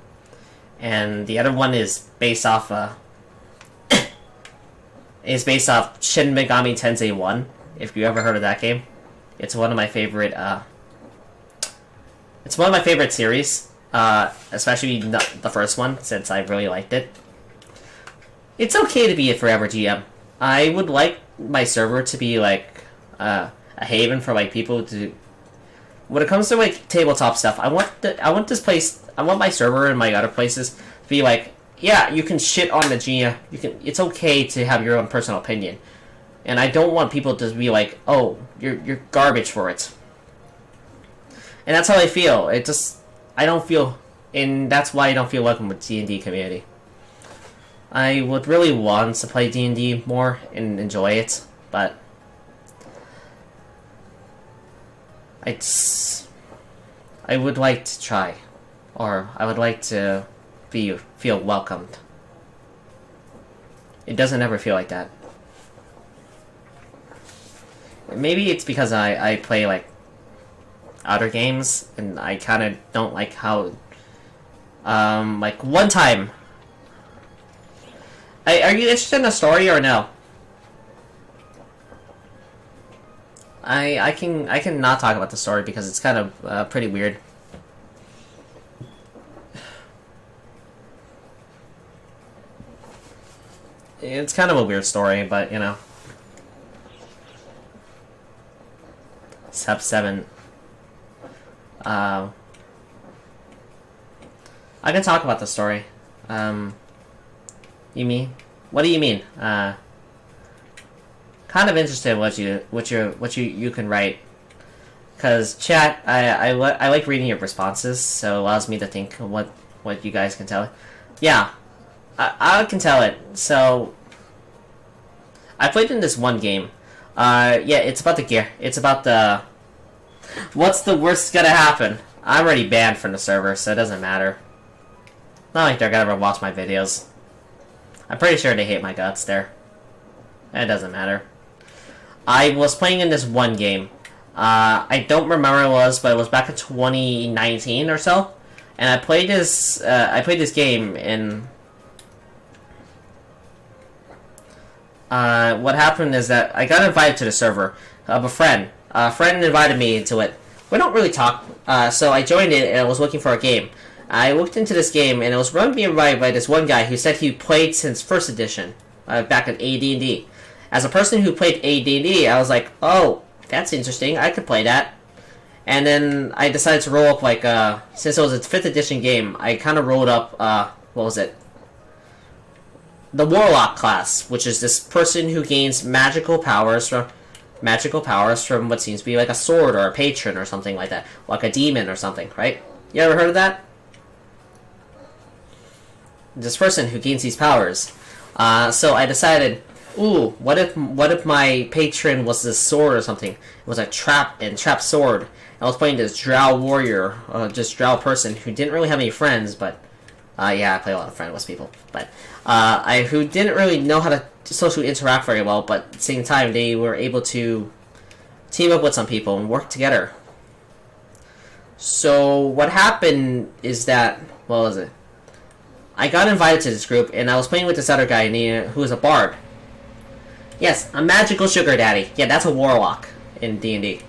Speaker 1: and the other one is based off Shin Megami Tensei 1. If you ever heard of that game, it's one of my favorite. It's one of my favorite series, especially the first one, since I really liked it. It's okay to be a forever GM. I would like my server to be like a haven for like people to. When it comes to like tabletop stuff, I want my server and my other places to be like, yeah, you can shit on the GM. It's okay to have your own personal opinion, and I don't want people to be like, oh, you're garbage for it. And that's how I feel. I don't feel, and that's why I don't feel welcome with D&D community. I would really want to play D&D more and enjoy it, but I would like to try, or I would like to feel welcomed. It doesn't ever feel like that. Maybe it's because I play like other games, and I kind of don't like how, like one time. Are you interested in the story or no? I can not talk about the story because it's kind of pretty weird. It's kind of a weird story, but you know. Sub 7. I can talk about the story. You mean? What do you mean? Kind of interested in what you can write, because chat. I like reading your responses, so it allows me to think what you guys can tell. Yeah, I can tell it. So I played in this one game. Yeah, it's about the gear. It's about the. What's the worst gonna happen? I'm already banned from the server, so it doesn't matter. Not like they're gonna ever watch my videos. I'm pretty sure they hate my guts there. It doesn't matter. I was playing in this one game. I don't remember what it was, but it was back in 2019 or so. And I played this game, and what happened is that I got invited to the server of a friend. A friend invited me into it. We don't really talk, so I joined it, and I was looking for a game. I looked into this game, and it was run being by this one guy who said he played since first edition, back in AD&D. As a person who played AD&D, I was like, oh, that's interesting, I could play that. And then I decided to roll up, like, since it was a 5th edition game, I kind of rolled up, what was it? The Warlock class, which is this person who gains magical powers from what seems to be like a sword or a patron or something like that. Like a demon or something, right? You ever heard of that? This person who gains these powers. So I decided, ooh, what if my patron was this sword or something? It was a trap sword. I was playing this drow warrior, just drow person who didn't really have any friends, but yeah, I play a lot of friendless people, but who didn't really know how to socially interact very well, but at the same time they were able to team up with some people and work together. So what happened is that, what was it? I got invited to this group, and I was playing with this other guy who was a bard. Yes, a magical sugar daddy. Yeah, that's a warlock in D&D.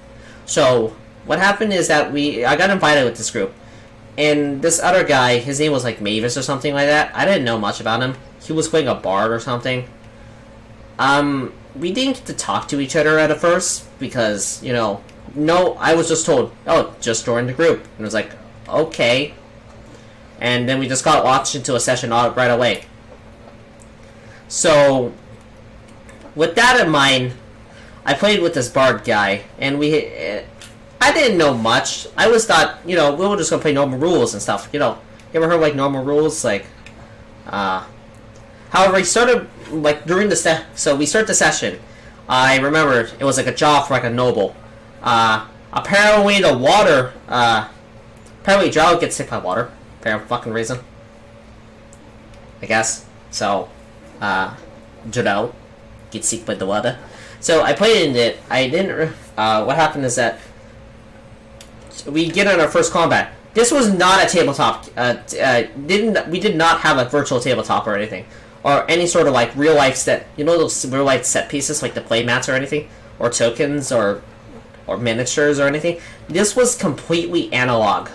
Speaker 1: So, what happened is that I got invited with this group. And this other guy, his name was like Mavis or something like that. I didn't know much about him. He was playing a bard or something. We didn't get to talk to each other at first because, no, I was just told, oh, just join the group. And it was like, okay. And then we just got launched into a session right away. So, with that in mind, I played with this bard guy, and I didn't know much. I was thought, we were just gonna play normal rules and stuff. You ever heard like normal rules? Like, however, he started like during the so we start the session. I remember it was like a job for like a noble. Apparently the water. Apparently Drow gets sick by water. For fucking reason. I guess so. Drow gets sick by the water. So I played in it. I didn't. What happened is that we get in our first combat. This was not a tabletop. We did not have a virtual tabletop or anything, or any sort of like real life set. Those real life set pieces like the play mats or anything, or tokens or miniatures or anything. This was completely analog.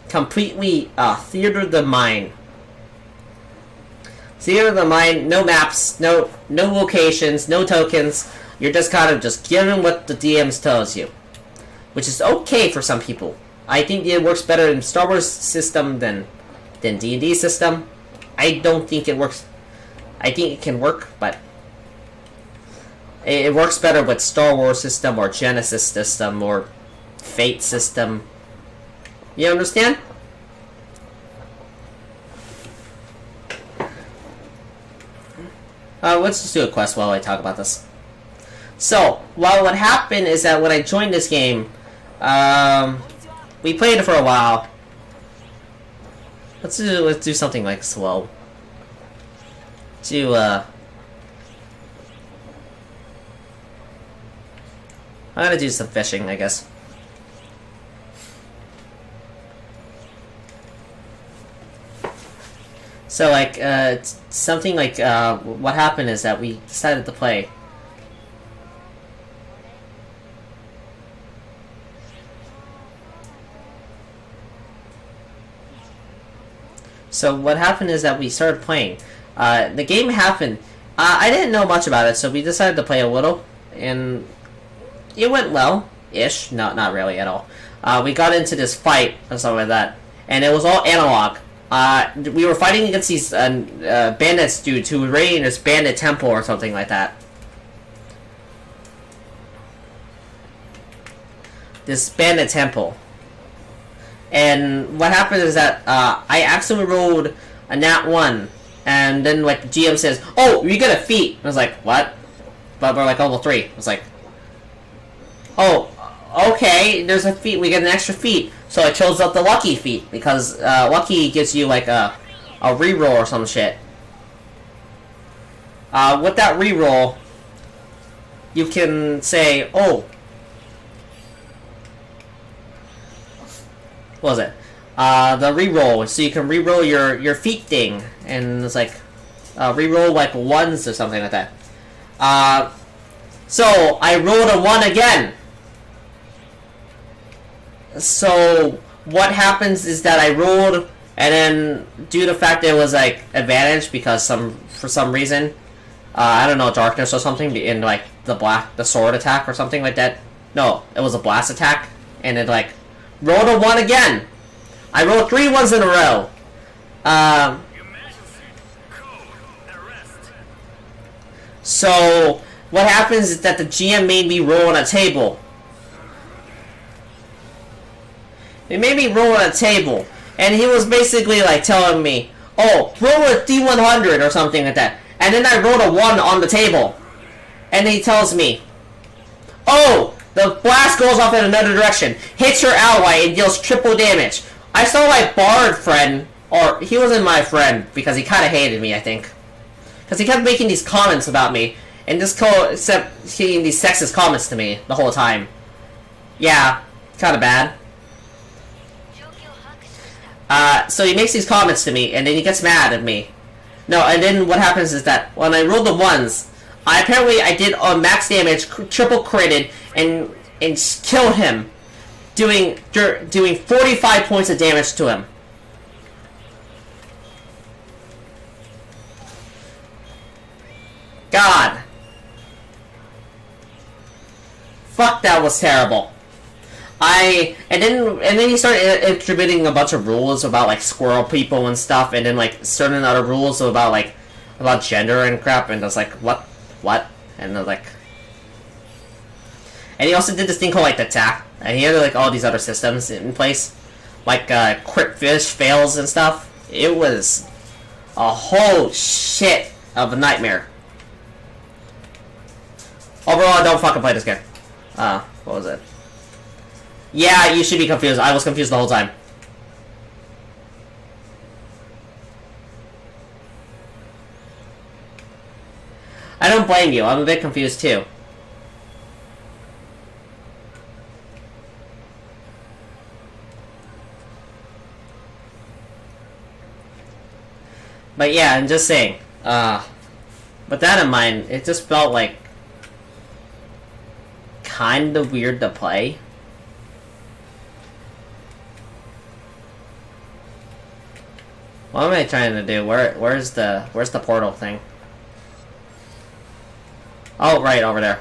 Speaker 1: Completely theater of the mind. Theater of the mind. No maps. No locations. No tokens. You're just kind of just given what the DMs tells you, which is okay for some people. I think it works better in Star Wars system than D&D system. I don't think it works. I think it can work, but it works better with Star Wars system or Genesis system or Fate system. You understand? Let's just do a quest while I talk about this. So, what happened is that when I joined this game, we played it for a while. Let's do something like slow. I'm gonna do some fishing, I guess. So, like, something like, what happened is that we decided to play. So, what happened is that we started playing. The game happened. I didn't know much about it, so we decided to play a little, and it went well-ish. Not really at all. We got into this fight, or something like that, and it was all analog. We were fighting against these bandits dudes who were raiding this bandit temple or something like that. This bandit temple. And what happened is that I accidentally rolled a nat 1, and then like the GM says, "Oh, you get a feat." I was like, "What?" But we're like level 3. I was like, "Oh, okay. There's a feat. We get an extra feat." So I chose up the lucky feat because lucky gives you like a reroll or some shit. With that reroll, you can say, "Oh, what was it? The reroll." So you can reroll your feat thing, and it's like reroll like 1s or something like that. So I rolled a 1 again. So what happens is that I rolled, and then due to the fact that it was like advantage because for some reason, I don't know, darkness or something in like the sword attack or something like that. No, it was a blast attack, and it like rolled a 1 again. I rolled 3 1s in a row. So what happens is that the GM made me roll on a table. He made me roll on a table, and he was basically like telling me, "Oh, roll a D100 or something like that." And then I rolled a 1 on the table, and he tells me, "Oh, the blast goes off in another direction, hits your ally, and deals triple damage." I saw my bard friend, or he wasn't my friend because he kind of hated me, I think, because he kept making these comments about me, and just kept saying these sexist comments to me the whole time. Yeah, kind of bad. So he makes these comments to me, and then he gets mad at me. No, and then what happens is that when I rolled the ones, I did max damage, triple critted, and killed him, doing 45 points of damage to him. God. Fuck, that was terrible. And then he started attributing a bunch of rules about like squirrel people and stuff, and then like certain other rules about gender and crap, and I was like, what? And I was like, and he also did this thing called like the attack, and he had like all these other systems in place, like crit fish fails and stuff. It was a whole shit of a nightmare. Overall, don't fucking play this game. What was it? Yeah, you should be confused. I was confused the whole time. I don't blame you. I'm a bit confused too. But yeah, I'm just saying. With that in mind, it just felt like kind of weird to play. What am I trying to do? Where's the portal thing? Oh, right over there.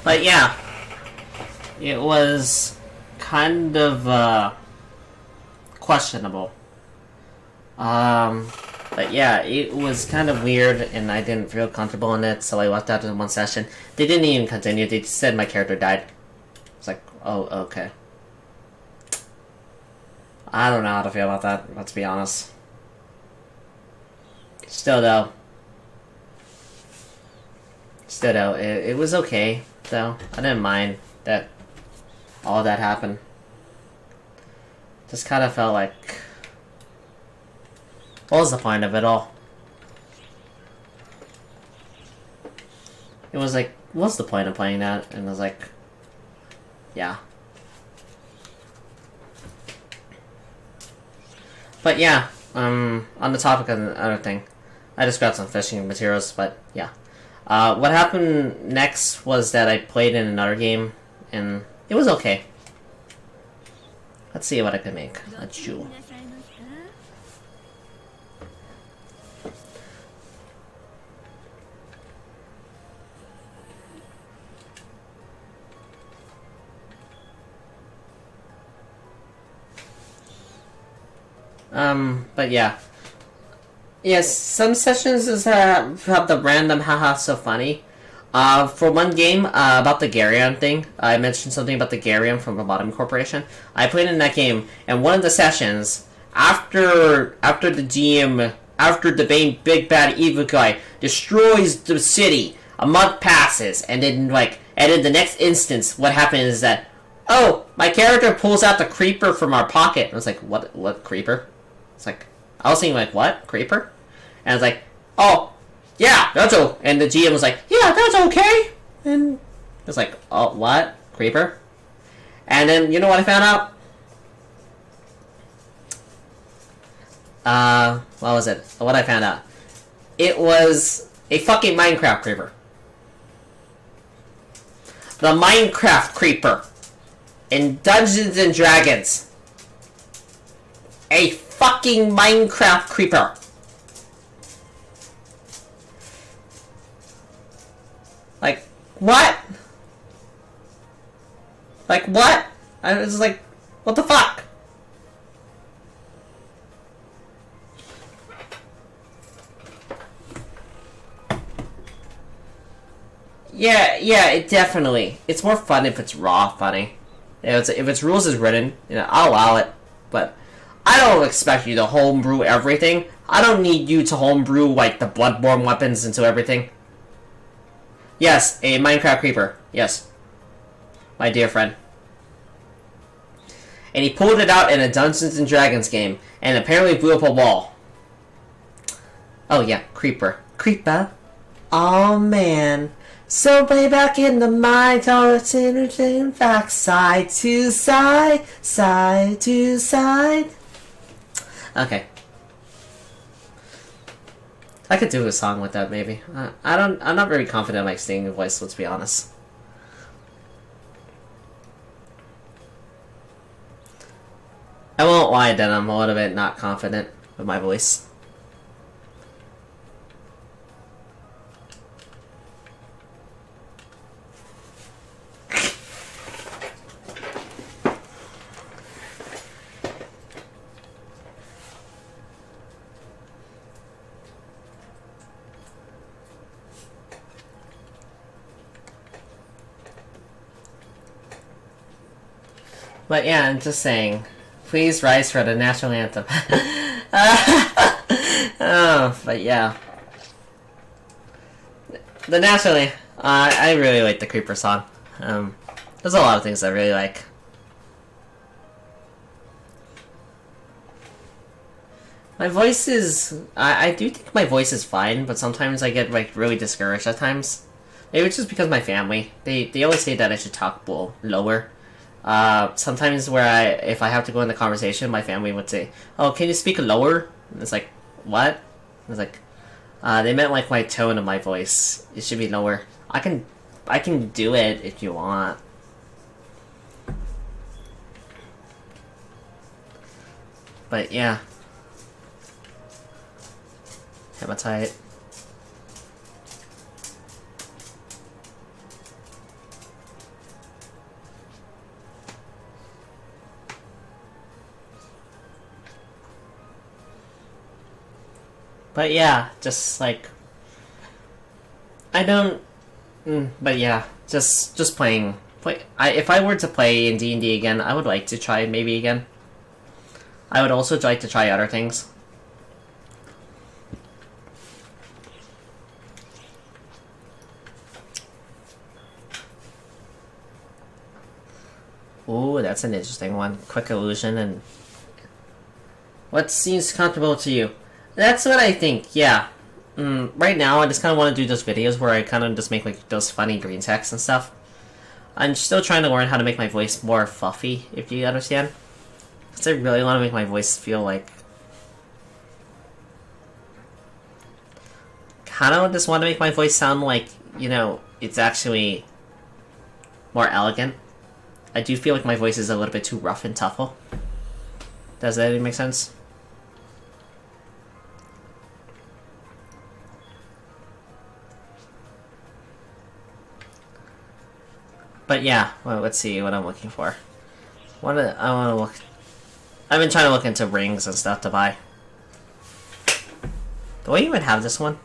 Speaker 1: But yeah, it was kind of questionable. But yeah, it was kind of weird, and I didn't feel comfortable in it, so I left out in one session. They didn't even continue. They just said my character died. It's like, oh, okay. I don't know how to feel about that, let's be honest. Still though, it was okay, though. I didn't mind that all that happened. Just kind of felt like, what was the point of it all? It was like, what's the point of playing that? And I was like, yeah. But yeah, on the topic of the other thing, I just got some fishing materials, but yeah. What happened next was that I played in another game, and it was okay. Let's see what I can make. A jewel. But yeah. Yes, some sessions is have the random haha so funny. For one game, about the Garion thing, I mentioned something about the Garion from Robotum Corporation. I played in that game, and one of the sessions, after the main big bad evil guy destroys the city, a month passes, and then the next instance, what happens is that, oh, my character pulls out the creeper from our pocket. I was like, what creeper? It's like, I was thinking like, what? Creeper? And I was like, oh, yeah, that's okay. And the GM was like, yeah, that's okay. And I was like, oh, what? Creeper? And then, you know what I found out? What was it? What I found out? It was a fucking Minecraft creeper. The Minecraft creeper. In Dungeons and Dragons. A fucking Minecraft creeper. Like, what? Like, what? I was like, what the fuck? Yeah, it definitely. It's more fun if it's raw funny. If its rules is written, I'll allow it. But I don't expect you to homebrew everything. I don't need you to homebrew, like, the Bloodborne weapons into everything. Yes, a Minecraft creeper. Yes. My dear friend. and he pulled it out in a Dungeons and Dragons game, and apparently blew up a wall. Oh yeah, Creeper. Creeper? Oh man. So way back in the mind, all it's interchanging back side to side, side to side. Okay. I could do a song with that, maybe. I'm not very confident in my singing voice, let's be honest. I won't lie that I'm a little bit not confident with my voice. But yeah, I'm just saying, please rise for the national anthem. Oh, but yeah. The national anthem, I really like the Creeper song. There's a lot of things I really like. My voice is... I do think my voice is fine, but sometimes I get like really discouraged at times. Maybe it's just because my family. They always say that I should talk lower. Sometimes if I have to go in the conversation, my family would say, "Oh, can you speak lower?" And it's like, what? It's like, they meant like my tone of my voice. It should be lower. I can do it if you want. But yeah. Hematite. But yeah, just like I don't. But yeah, just playing. If I were to play in D&D again, I would like to try maybe again. I would also like to try other things. Ooh, that's an interesting one. Quick illusion and what seems comfortable to you? That's what I think, yeah. Right now, I just kind of want to do those videos where I kind of just make like those funny green text and stuff. I'm still trying to learn how to make my voice more fluffy, if you understand. Because I really want to make my voice feel like... kind of just want to make my voice sound like, you know, it's actually more elegant. I do feel like my voice is a little bit too rough and tough. Does that make sense? But yeah, well, let's see what I'm looking for. I want to look. I've been trying to look into rings and stuff to buy. Do I even have this one?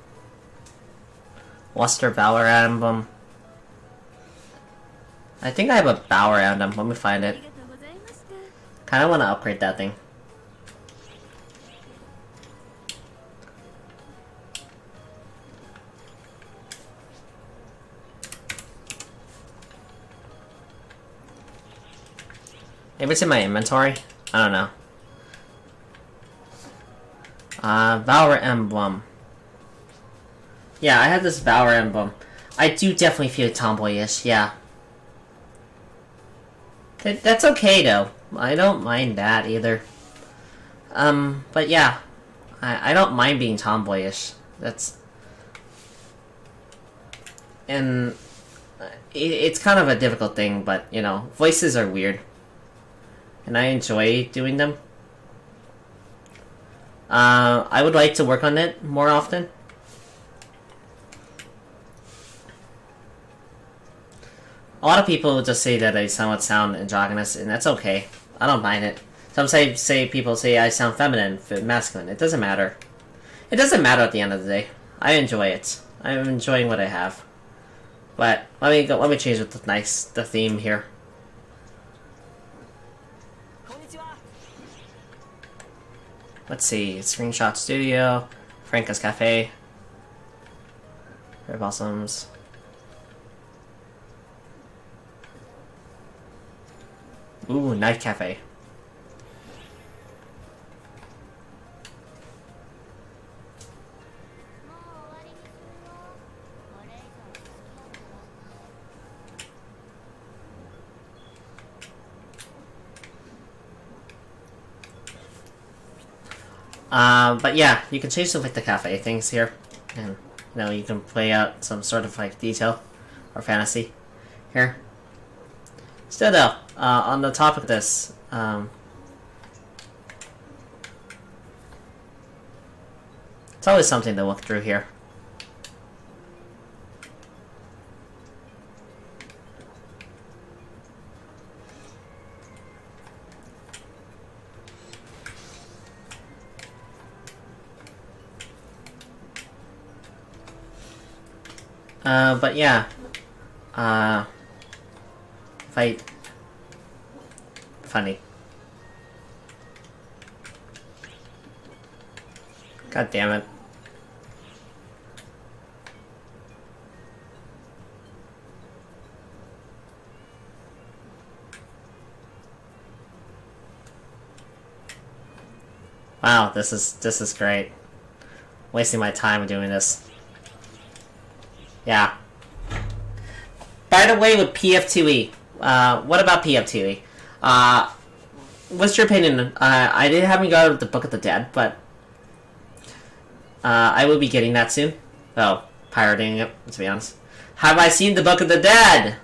Speaker 1: Luster Valor Emblem. I think I have a Valor Emblem. Let me find it. Kind of want to upgrade that thing. Maybe it's in my inventory? I don't know. Valor Emblem. Yeah, I have this Valor Emblem. I do definitely feel tomboyish, yeah. That's okay, though. I don't mind that, either. But yeah. I don't mind being tomboyish. That's... And... It's kind of a difficult thing, but, you know, voices are weird. And I enjoy doing them. I would like to work on it more often. A lot of people just say that I somewhat sound androgynous, and that's okay. I don't mind it. Some people say I sound feminine, masculine. It doesn't matter. It doesn't matter at the end of the day. I enjoy it. I'm enjoying what I have. But let me change the theme here. Let's see, Screenshot Studio, Franca's Cafe, Very Blossoms. Ooh, Night Cafe. But yeah, you can change like the cafe things here, and you can play out some sort of like detail or fantasy here. Still though, on the topic of this, it's always something to look through here. But yeah, fight, funny. God damn it. Wow, this is great. Wasting my time doing this. Yeah. By the way, with PF2E, what about PF2E? What's your opinion? I haven't got the Book of the Dead, but I will be getting that soon. Oh, pirating it, to be honest. Have I seen the Book of the Dead?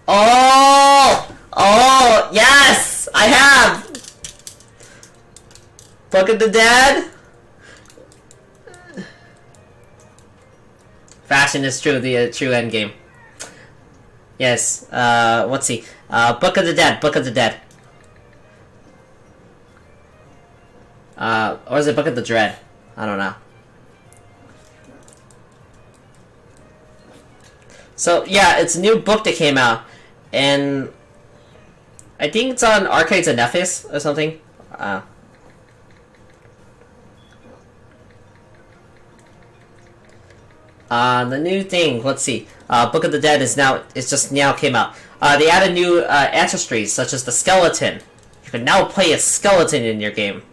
Speaker 1: Oh! Oh, yes! I have! Book of the Dead? Fashion is true, the true endgame. Yes, let's see. Book of the Dead, Book of the Dead. Or is it Book of the Dread? I don't know. So, yeah, it's a new book that came out, and I think it's on Arcades of Nephis or something. The new thing, let's see. Book of the Dead is just now came out. They added new ancestries, such as the skeleton. You can now play a skeleton in your game.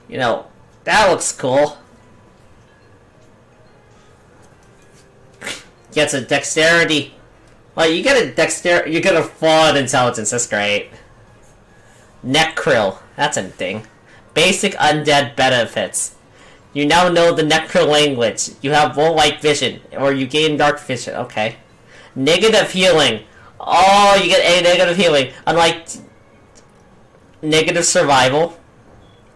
Speaker 1: You know, that looks cool. Gets a dexterity. Well, you get a you get a flawed intelligence, that's great. Necryl, that's a thing. Basic undead benefits. You now know the Necryl language. You have light vision, or you gain dark vision. Okay. Negative healing. Oh, you get a negative healing. Unlike negative survival,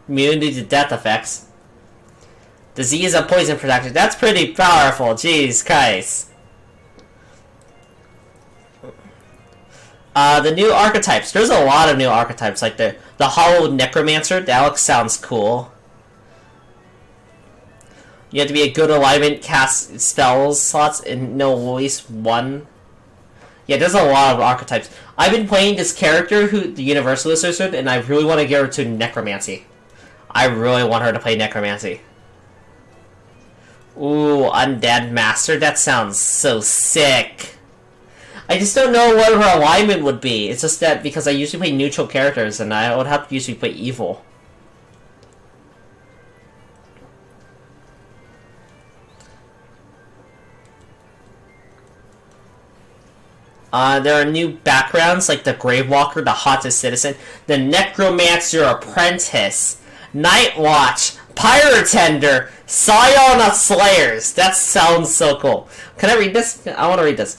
Speaker 1: immunity to death effects, disease and poison protection. That's pretty powerful. Jeez, Christ. The new archetypes. There's a lot of new archetypes, like the Hollow Necromancer. That sounds cool. You have to be a good alignment, cast spells slots, and know at least one. Yeah, there's a lot of archetypes. I've been playing this character, the Universalist Wizard, and I really want to get her to Necromancy. I really want her to play Necromancy. Ooh, Undead Master. That sounds so sick. I just don't know what her alignment would be. It's just that because I usually play neutral characters, and I would have to usually play evil. There are new backgrounds like the Gravewalker, the Hottest Citizen, the Necromancer Apprentice, Night Watch, Pirate Tender, Scion of Slayers. That sounds so cool. Can I read this? I want to read this.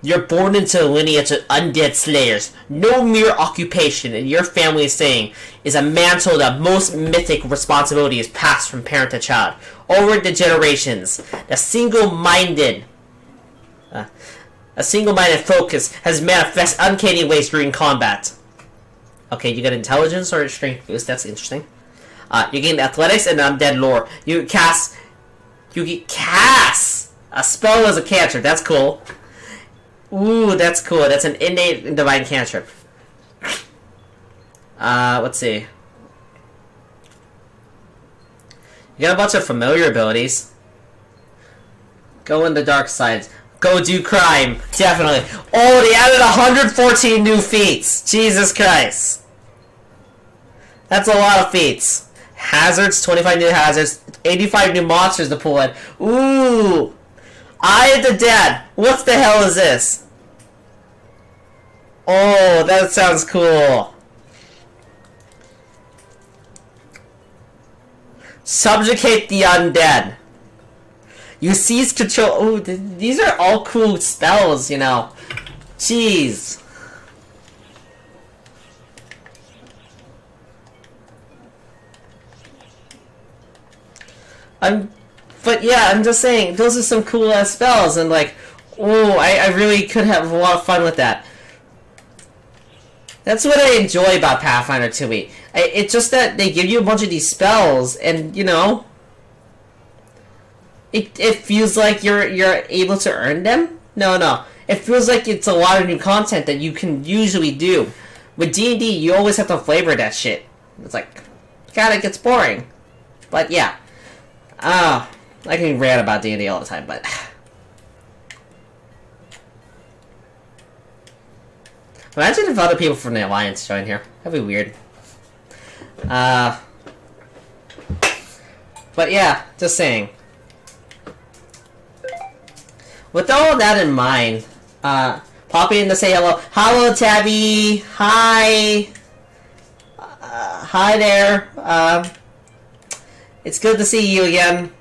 Speaker 1: You're born into a lineage of undead slayers. No mere occupation in your family's saying is a mantle that most mythic responsibility is passed from parent to child. Over the generations, the single-minded focus has manifest uncanny ways during combat. Okay, you get intelligence or strength boost. That's interesting. You gain athletics and undead lore. You get cast a spell as a cantrip. That's cool. Ooh, that's cool. That's an innate divine cantrip. Let's see. You got a bunch of familiar abilities. Go in the dark side. Go do crime. Definitely. Oh, they added 114 new feats. Jesus Christ. That's a lot of feats. Hazards, 25 new hazards, 85 new monsters to pull in. Ooh. Eye of the Dead. What the hell is this? Oh, that sounds cool. Subjugate the undead. You seize control. Oh, these are all cool spells, you know. Jeez. But yeah, I'm just saying, those are some cool ass spells, and like, oh, I really could have a lot of fun with that. That's what I enjoy about Pathfinder 2e. It's just that they give you a bunch of these spells, and you know, it feels like you're able to earn them. No, it feels like it's a lot of new content that you can usually do. With D&D, you always have to flavor that shit. It's like, God, it gets boring. But yeah, I can rant about D&D all the time, but imagine if other people from the Alliance joined here. That'd be weird. But yeah, just saying. With all that in mind, pop in to say hello. Hello, Tabby. Hi. Hi there. It's good to see you again.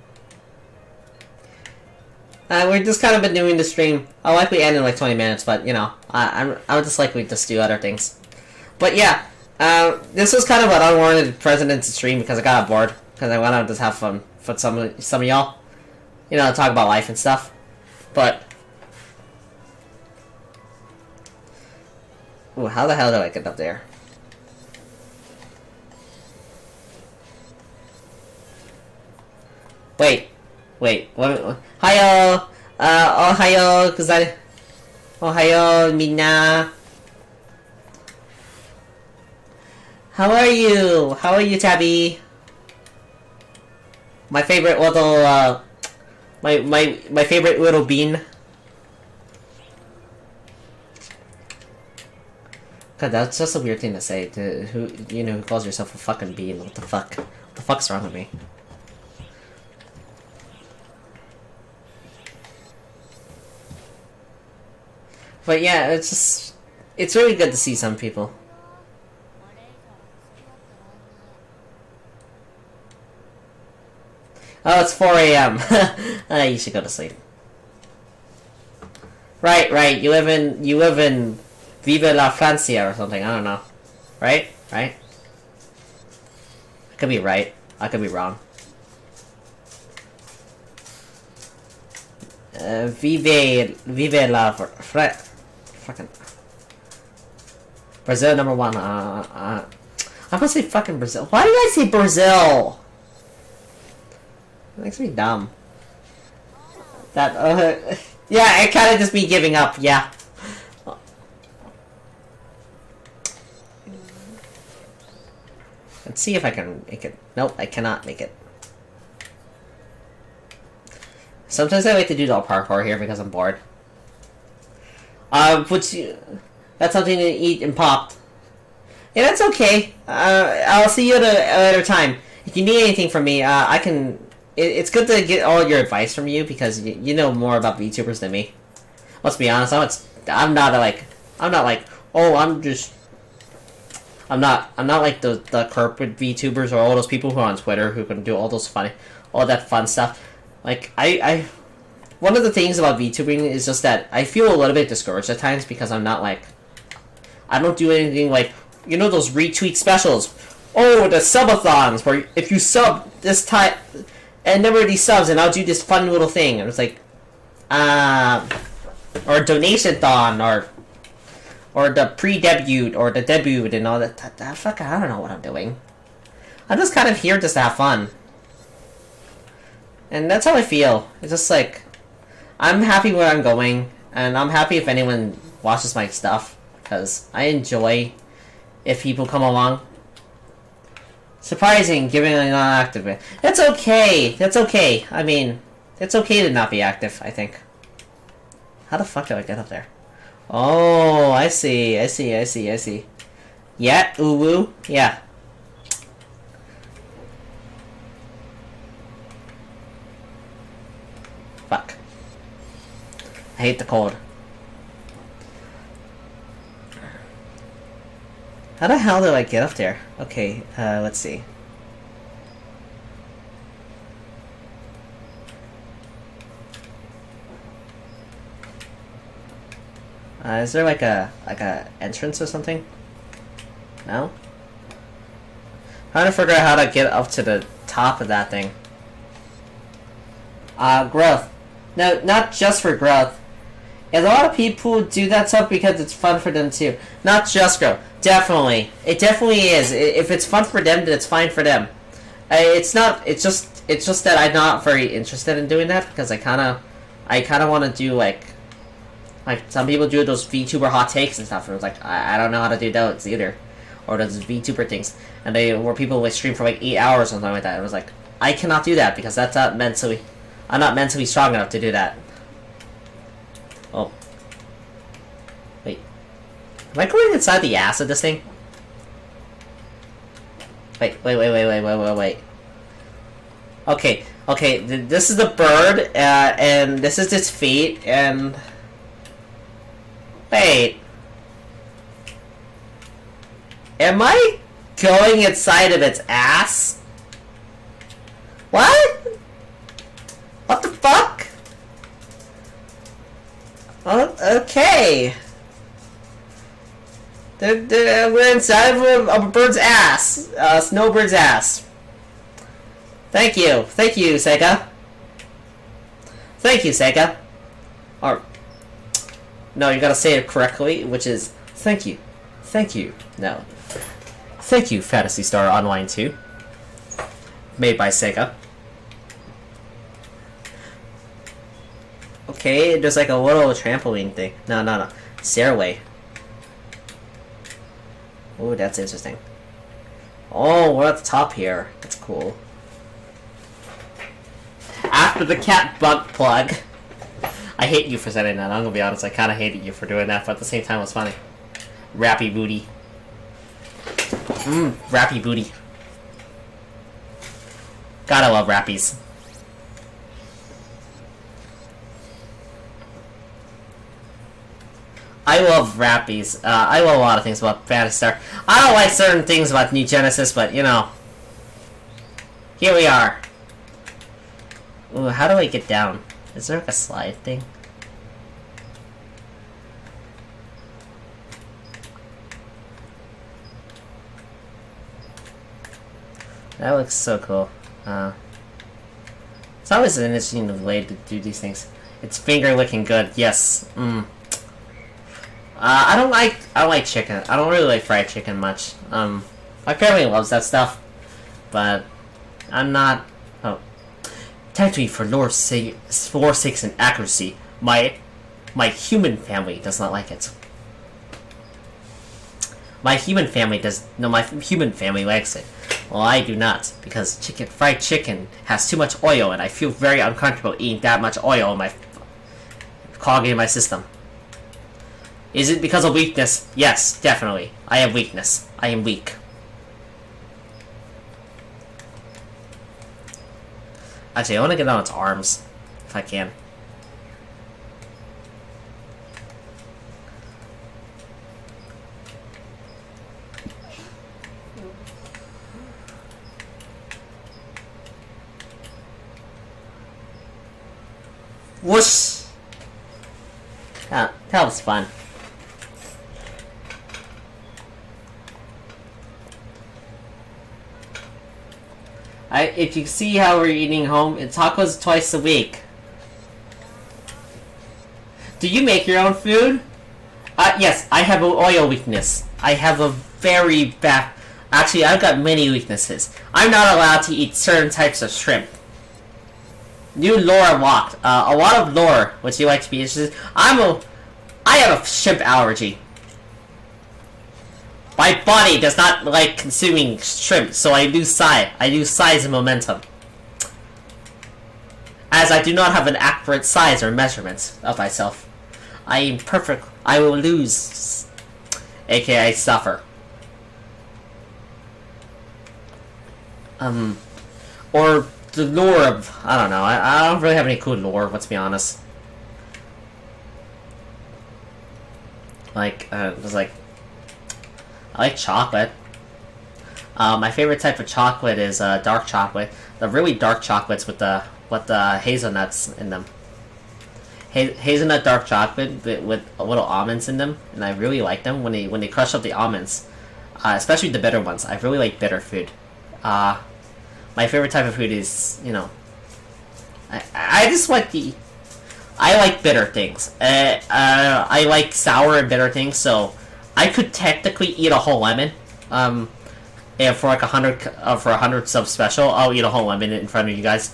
Speaker 1: We're just kind of been doing the stream. I'll likely end in like 20 minutes, but you know, I would just like we just do other things. But yeah, this was kind of an unwarranted president's stream because I got bored because I wanted to just have fun with some of y'all, you know, talk about life and stuff. But ooh, how the hell do I get up there? Wait, what? Hiyo! Ohayo, Ohayo, Mina. How are you? How are you, Tabby? My favorite little, my favorite little bean. God, that's just a weird thing to say to who calls yourself a fucking bean. What the fuck? What the fuck's wrong with me? But yeah, it's really good to see some people. Oh, it's 4 a.m. You should go to sleep. Right. You live in Viva la Francia or something. I don't know. Right. I could be right. I could be wrong. Vive la fucking Brazil #1. I'm gonna say fucking Brazil. Why did I say Brazil? It makes me dumb. That yeah, it kind of just me giving up. Yeah. Let's see if I can make it. Nope, I cannot make it. Sometimes I like to do the parkour here because I'm bored. That's something to eat and pop. Yeah, that's okay. I'll see you at a later time. If you need anything from me, I can. It's good to get all your advice from you because you know more about VTubers than me. Let's be honest. I'm not like oh I'm not like the corporate VTubers or all those people who are on Twitter who can do all that fun stuff. Like one of the things about VTubing is just that I feel a little bit discouraged at times because I'm not like, I don't do anything like, you know, those retweet specials. Oh, the subathons where if you sub this time and number of these subs and I'll do this fun little thing. And it's like, or donation-thon or the pre-debut or the debut and all that. Fuck, I don't know what I'm doing. I'm just kind of here just to have fun. And that's how I feel. It's just like, I'm happy where I'm going, and I'm happy if anyone watches my stuff, because I enjoy if people come along. Surprising, given I'm not active. That's okay. That's okay. I mean, it's okay to not be active, I think. How the fuck do I get up there? Oh, I see. Yeah, ooh-woo. Yeah. Fuck. I hate the cold. How the hell do I get up there? Okay, let's see. Is there like a entrance or something? No? Trying to figure out how to get up to the top of that thing. Growth. No, not just for growth. And a lot of people do that stuff because it's fun for them too. Not just growth. Definitely. It definitely is. If it's fun for them, then it's fine for them. It's not, it's just that I'm not very interested in doing that because I kinda want to do like some people do those VTuber hot takes and stuff. And it's like, I don't know how to do those either. Or those VTuber things. And where people like stream for like 8 hours or something like that. It was like, I cannot do that because that's not mentally, I'm not mentally strong enough to do that. Oh. Wait. Am I going inside the ass of this thing? Wait. Okay, this is the bird, and this is its feet, and... Wait. Am I going inside of its ass? What? What the fuck? Okay. We're inside of a bird's ass. A snowbird's ass. Thank you, Sega. Thank you, Sega. Or... No, you gotta say it correctly, which is... Thank you. No. Thank you, Phantasy Star Online 2. Made by Sega. Okay, there's like a little trampoline thing. No. Stairway. Ooh, that's interesting. Oh, we're at the top here. That's cool. After the cat butt plug. I hate you for saying that. I'm gonna be honest, I kinda hated you for doing that, but at the same time it was funny. Rappy booty. Rappy booty. Gotta love rappies. I love rappies. I love a lot of things about Phantasy Star. I don't like certain things about New Genesis, but you know. Here we are. Ooh, how do I get down? Is there like a slide thing? That looks so cool. It's always an interesting way to do these things. It's finger looking good. Yes. I don't like chicken. I don't really like fried chicken much. My family loves that stuff, but I'm not. Oh, technically, for lore's sake and accuracy, my human family does not like it. My human family likes it. Well, I do not, because fried chicken has too much oil, and I feel very uncomfortable eating that much oil in my clogging my system. Is it because of weakness? Yes, definitely. I have weakness. I am weak. Actually, I want to get on its arms, if I can. Whoosh! That was fun. If you see how we're eating home, it's tacos twice a week. Do you make your own food? Yes, I have an oil weakness. I have a very bad... Actually, I've got many weaknesses. I'm not allowed to eat certain types of shrimp. New lore unlocked. A lot of lore, which you like to be interested in. I have a shrimp allergy. My body does not like consuming shrimp, so I lose size. I lose size and momentum. As I do not have an accurate size or measurement of myself. I am perfect. I will lose. AKA suffer. Or the lore of... I don't know. I don't really have any cool lore, let's be honest. Like, it was like... I like chocolate. My favorite type of chocolate is dark chocolate. The really dark chocolates with the hazelnuts in them. hazelnut dark chocolate with a little almonds in them, and I really like them when they crush up the almonds, especially the bitter ones. I really like bitter food. My favorite type of food is, you know, I just like I like bitter things. I like sour and bitter things, so I could technically eat a whole lemon. And for like 100 sub special, I'll eat a whole lemon in front of you guys.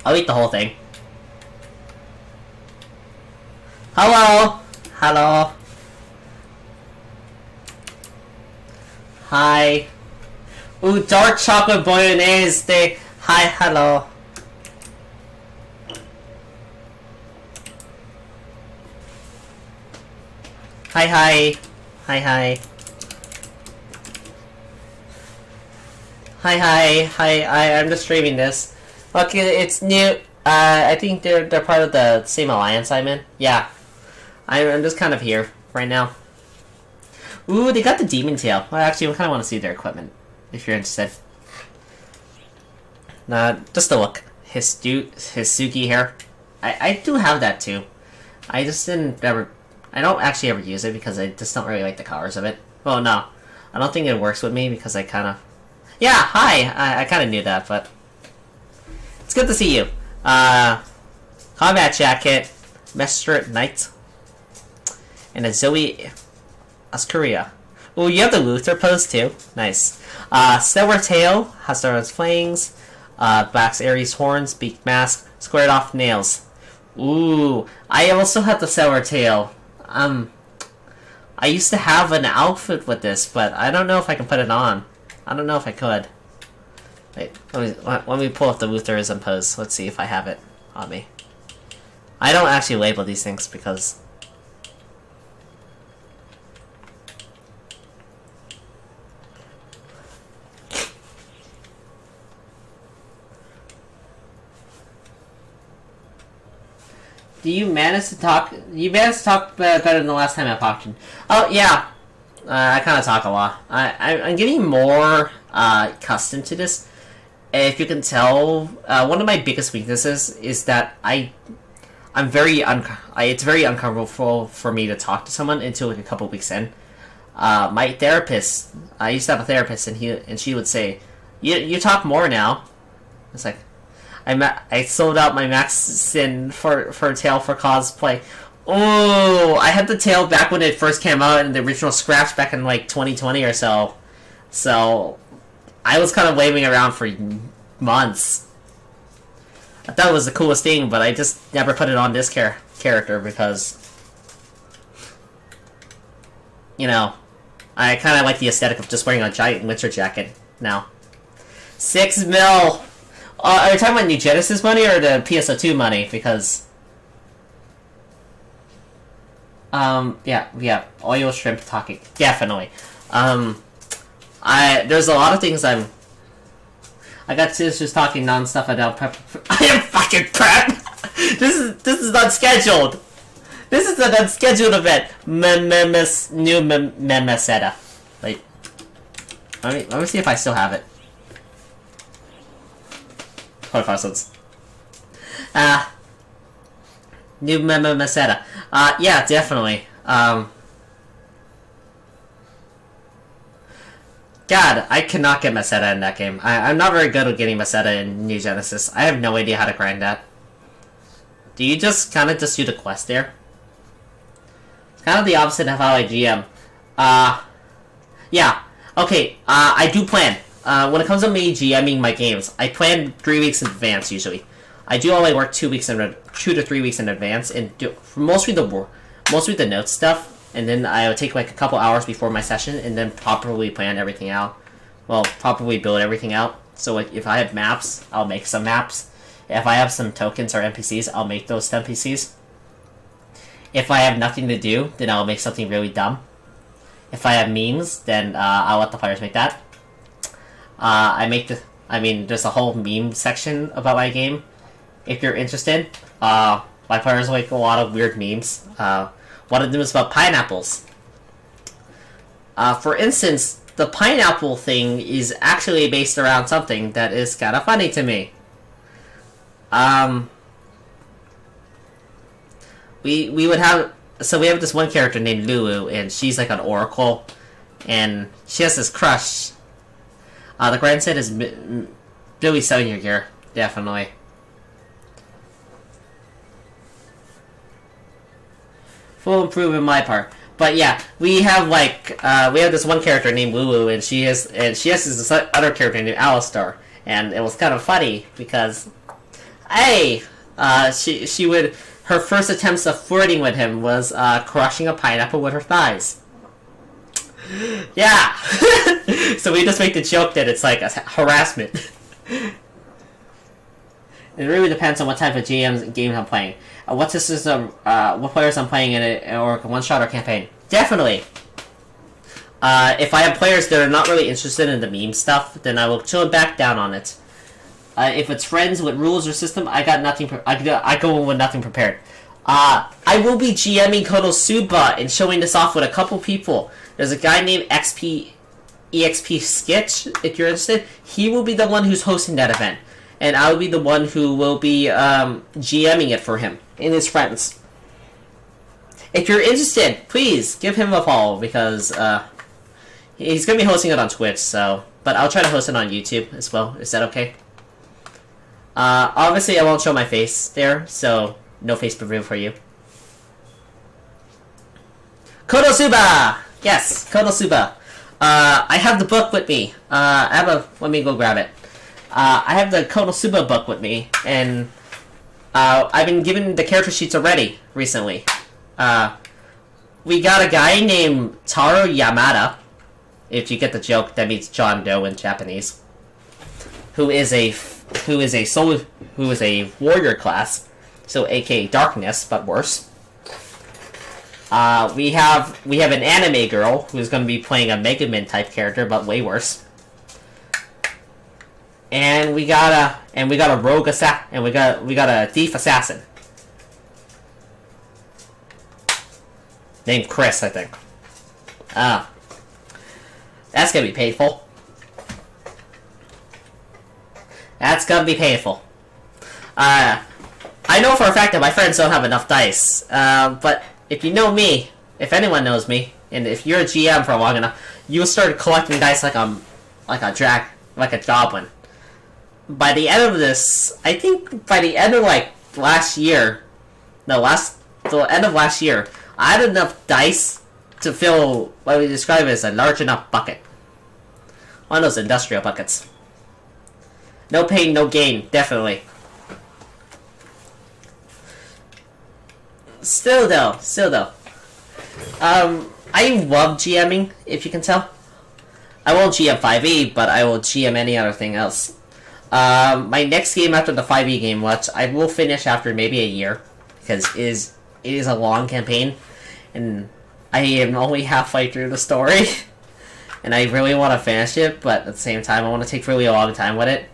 Speaker 1: I'll eat the whole thing. Hello! Hello! Hi! Ooh, dark chocolate bolognese! Hi, hello! Hi, hi! Hi, hi! Hi, hi! Hi, I'm just streaming this. Okay, it's new. I think they're part of the same alliance I'm in. Yeah. I'm just kind of here right now. Ooh, they got the demon tail. Well, actually, I kind of want to see their equipment, if you're interested. Nah, just the look. Hisugi hair. I do have that too. I just didn't ever... I don't actually ever use it because I just don't really like the colors of it. Well, no. I don't think it works with me because I kind of... Yeah, hi! I kind of knew that, but... It's good to see you. Combat jacket, Mestre Knight, and a Zoe Ascuria. Ooh, you have the Luther pose too. Nice. Stellar tail, Hasdara's fangs, Black's Aries horns, beak mask, squared off nails. Ooh, I also have the stellar tail. I used to have an outfit with this, but I don't know if I can put it on. I don't know if I could. Wait, let me pull up the Lutherism pose. Let's see if I have it on me. I don't actually label these things because... Do you manage to talk? You managed to talk better than the last time I talked to you. Oh, yeah. I kind of talk a lot. I'm getting more accustomed to this. If you can tell, one of my biggest weaknesses is that I'm very it's very uncomfortable for me to talk to someone until like a couple weeks in. My therapist, I used to have a therapist, and she would say, "You talk more now." It's like, I sold out my Max Sin for tail for cosplay. Oh, I had the tail back when it first came out in the original scraps back in like 2020 or so. So I was kind of waving around for months. I thought it was the coolest thing, but I just never put it on this character because, you know, I kind of like the aesthetic of just wearing a giant winter jacket now. 6 mil! Are you talking about New Genesis money or the PSO2 money? Because... yeah, oil shrimp talking. Definitely. There's a lot of things I got sisters talking non-stop about prep. I am fucking prep! This is not scheduled! This is an unscheduled event! New Memeseta. Wait. Let me see if I still have it. 25 cents. New Memeseta. Yeah, definitely. God, I cannot get Meseta in that game. I'm not very good at getting Meseta in New Genesis. I have no idea how to grind that. Do you just kind of just do the quest there? It's kind of the opposite of how I GM. Yeah. Okay, I do plan. When it comes to me GMing my games, I plan 3 weeks in advance usually. I do all my work 2 to 3 weeks in advance, and do mostly the notes stuff. And then I'll take like a couple hours before my session, and then properly plan everything out. Well, properly build everything out. So like if I have maps, I'll make some maps. If I have some tokens or NPCs, I'll make those NPCs. If I have nothing to do, then I'll make something really dumb. If I have memes, then I'll let the players make that. There's a whole meme section about my game. If you're interested, my players make a lot of weird memes. One of them is about pineapples. For instance, the pineapple thing is actually based around something that is kind of funny to me. we would have, so we have this one character named Lulu, and she's like an oracle, and she has this crush. The grandson is Billy selling gear, definitely. Full improvement my part. But yeah, we have this one character named Lulu, and she has this other character named Alistar, and it was kind of funny because, hey, she would, her first attempts of flirting with him was crushing a pineapple with her thighs. Yeah. So we just make the joke that it's like a harassment. It really depends on what type of game I'm playing. What's the system? What players I'm playing in it, or one shot or campaign? Definitely. If I have players that are not really interested in the meme stuff, then I will chill back down on it. If it's friends with rules or system, I got nothing. I go in with nothing prepared. I will be GMing Konosuba and showing this off with a couple people. There's a guy named EXP Sketch. If you're interested, he will be the one who's hosting that event, and I will be the one who will be GMing it for him and his friends. If you're interested, please give him a follow because he's gonna be hosting it on Twitch. So, but I'll try to host it on YouTube as well. Is that okay? Obviously, I won't show my face there, so no face reveal for you. Konosuba! Yes, Konosuba. I have the book with me. Let me go grab it. I have the Konosuba book with me, and I've been given the character sheets already recently. We got a guy named Taro Yamada. If you get the joke, that means John Doe in Japanese. Who is a warrior class, so aka darkness, but worse. We have an anime girl who's going to be playing a Megumin type character, but way worse. And we got a rogue assassin, and we got a thief assassin named Chris, I think. That's gonna be painful. That's gonna be painful. I know for a fact that my friends don't have enough dice, but if you know me, if anyone knows me, and if you're a GM for long enough, you'll start collecting dice like a goblin. By the end of this, I think by the end of last year, the end of last year, I had enough dice to fill what we describe as a large enough bucket. One of those industrial buckets. No pain, no gain, definitely. Still though. I love GMing, if you can tell. I won't GM 5e, but I will GM any other thing else. My next game after the 5e game, which I will finish after maybe a year, because it is a long campaign, and I am only halfway through the story, and I really want to finish it, but at the same time, I want to take really a long time with it.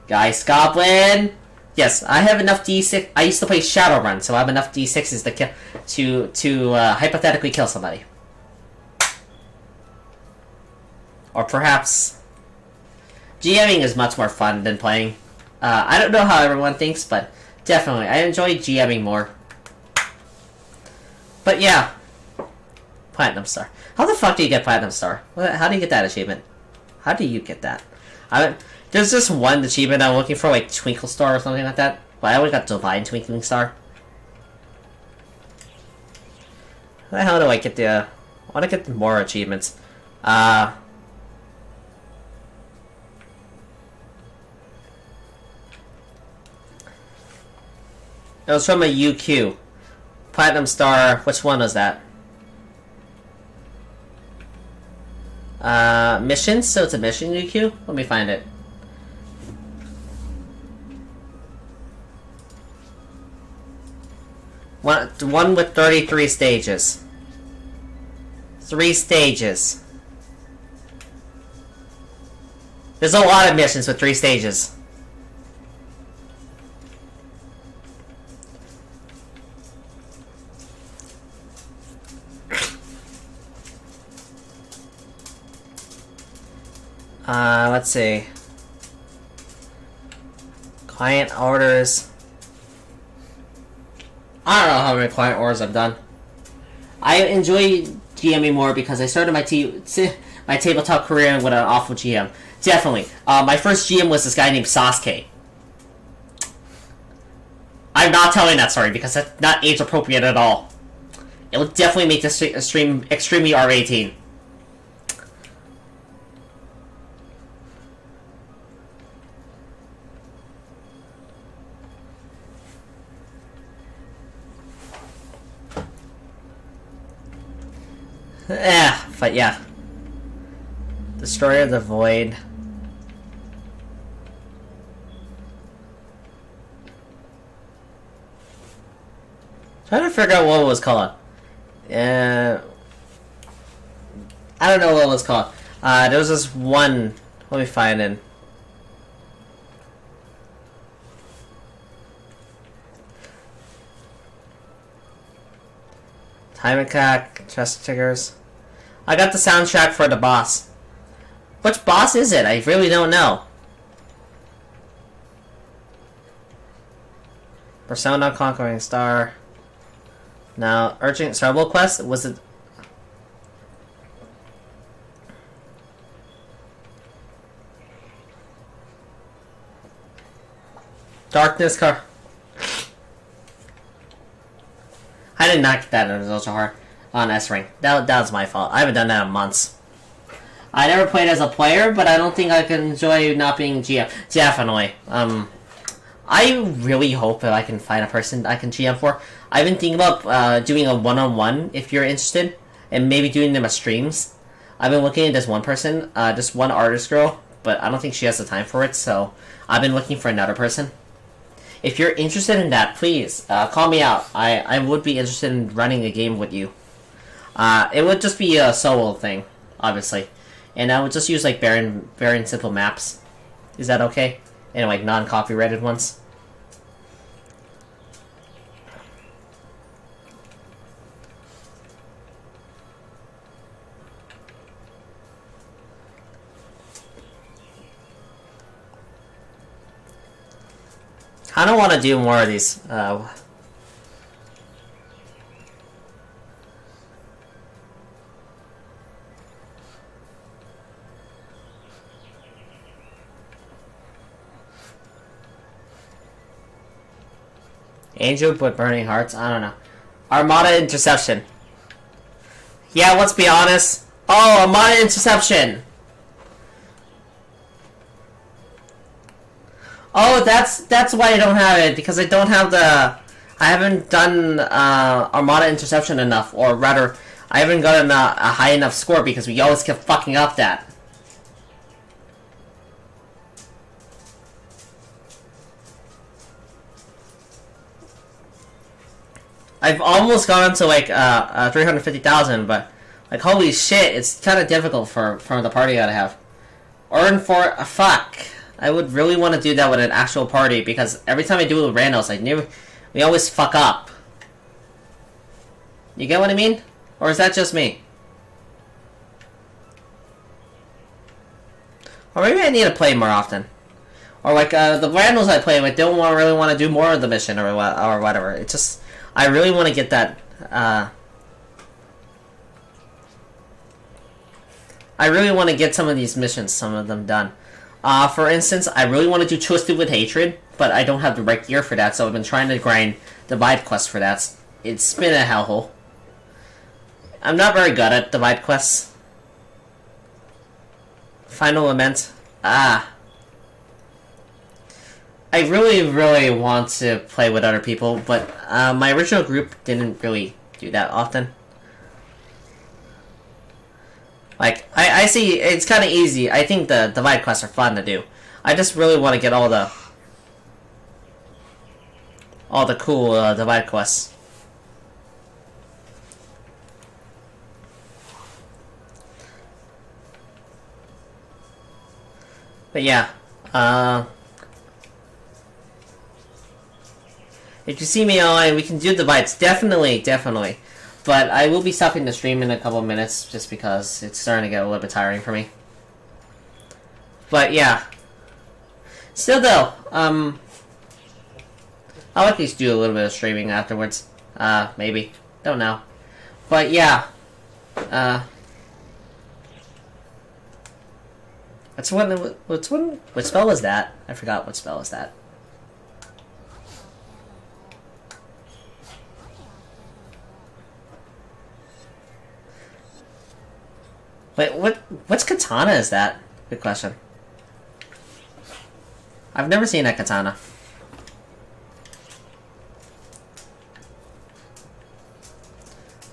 Speaker 1: Guys, Goblin! Yes, I have enough D6. I used to play Shadowrun, so I have enough D6s to hypothetically kill somebody. Or perhaps GMing is much more fun than playing. I don't know how everyone thinks, but definitely I enjoy GMing more. But yeah, Platinum Star. How the fuck do you get Platinum Star? How do you get that achievement? How do you get that? There's just one achievement I'm looking for, like Twinkle Star or something like that. But I only got Divine Twinkling Star. How the hell do I get the? I want to get more achievements. It was from a UQ. Platinum Star, which one was that? Missions? So it's a mission UQ? Let me find it. One with 33 stages. 3 stages. There's a lot of missions with 3 stages. Let's see. Client orders. I don't know how many client wars I've done. I enjoy GMing more because I started my tabletop career with an awful GM. Definitely. My first GM was this guy named Sasuke. I'm not telling that story because that's not age appropriate at all. It would definitely make this stream extremely R18. But yeah. Destroyer of the Void. Trying to figure out what it was called. I don't know what it was called. There was this one. Let me find it. Time attack, chest triggers. I got the soundtrack for the boss. Which boss is it? I really don't know. Persona Conquering Star. Now, Urgent Cerebral Quest, was it... Darkness Car... I did not get that in Ultra Hard on S-Ring. That was my fault. I haven't done that in months. I never played as a player, but I don't think I can enjoy not being GM. Definitely. I really hope that I can find a person I can GM for. I've been thinking about doing a one-on-one if you're interested, and maybe doing them as streams. I've been looking at this one person, this one artist girl, but I don't think she has the time for it, so I've been looking for another person. If you're interested in that, please call me out. I would be interested in running a game with you. It would just be a solo thing, obviously, and I would just use like very simple maps. Is that okay? And like non-copyrighted ones. I don't want to do more of these. Angel with burning hearts? I don't know. Armada Interception. Yeah, let's be honest. Oh, Armada Interception! Oh, that's why I don't have it, because I don't have the... I haven't done Armada Interception enough, or rather, I haven't gotten a high enough score because we always kept fucking up that. I've almost gone to like 350,000, but like holy shit, it's kind of difficult for the party that I have. Earn for fuck. I would really want to do that with an actual party because every time I do it with randos, we always fuck up. You get what I mean? Or is that just me? Or maybe I need to play more often. Or like the randos I play with don't really want to do more of the mission or whatever. It's just I really want to get that. I really want to get some of these missions, some of them done. For instance, I really want to do Twisted with Hatred, but I don't have the right gear for that, so I've been trying to grind Divide Quest for that. It's been a hellhole. I'm not very good at Divide Quests. Final Lament. I really want to play with other people, but my original group didn't really do that often. Like, I see, it's kind of easy. I think the Divide Quests are fun to do. I just really want to get all the cool Divide Quests. But yeah, if you see me online, we can do divides. Definitely. But I will be stopping the stream in a couple of minutes just because it's starting to get a little bit tiring for me. But yeah. Still though, I'll at least do a little bit of streaming afterwards. Maybe. Don't know. But yeah. Which spell was that? I forgot what spell was that. Wait, which katana is that? Good question. I've never seen that katana.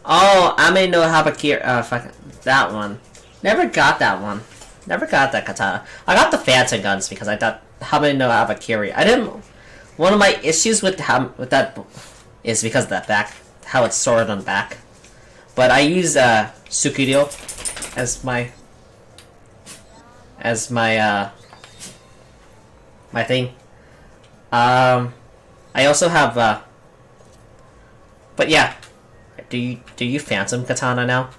Speaker 1: Oh, Ame no Habakiri. Fuck that one. Never got that one. Never got that katana. I got the Phantom guns because I thought Ame no Habakiri. I didn't. One of my issues with that is because of that back, how it's sorted on the back. But I use Sukiryo as my my thing. I also have but yeah. Do you Phantom katana now?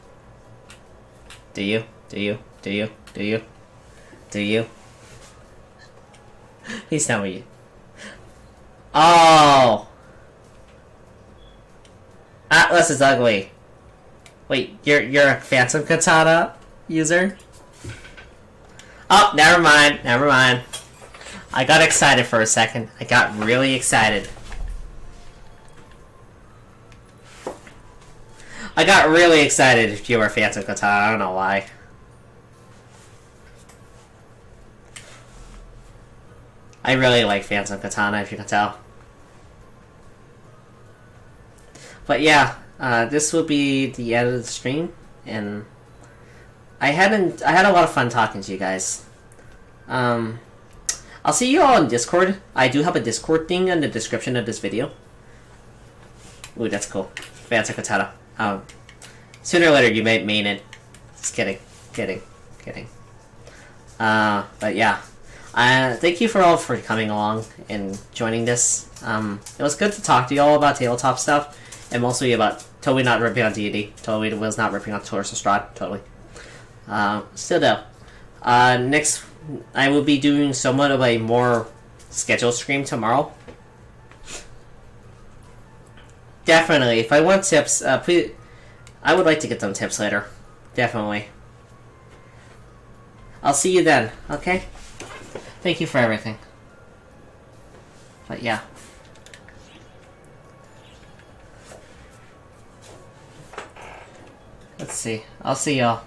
Speaker 1: Do you? Please tell me. Oh! Atlas is ugly. Wait, you're a Phantom katana user? Oh, never mind. I got excited for a second. I got really excited. I got really excited if you were Phantom katana. I don't know why. I really like Phantom katana, if you can tell. But yeah, this will be the end of the stream, and I had a lot of fun talking to you guys. I'll see you all on Discord. I do have a Discord thing in the description of this video. Ooh, that's cool. Phantom katana. Sooner or later you may main it. Just kidding. But yeah. Thank you all for coming along and joining this. It was good to talk to you all about tabletop stuff, and mostly about totally not ripping on D&D. Totally was not ripping on Taurus Strahd. Totally. Still though. Next, I will be doing somewhat of a more scheduled stream tomorrow. Definitely. If I want tips, please, I would like to get some tips later. Definitely. I'll see you then, okay? Thank you for everything. But yeah. Let's see. I'll see y'all.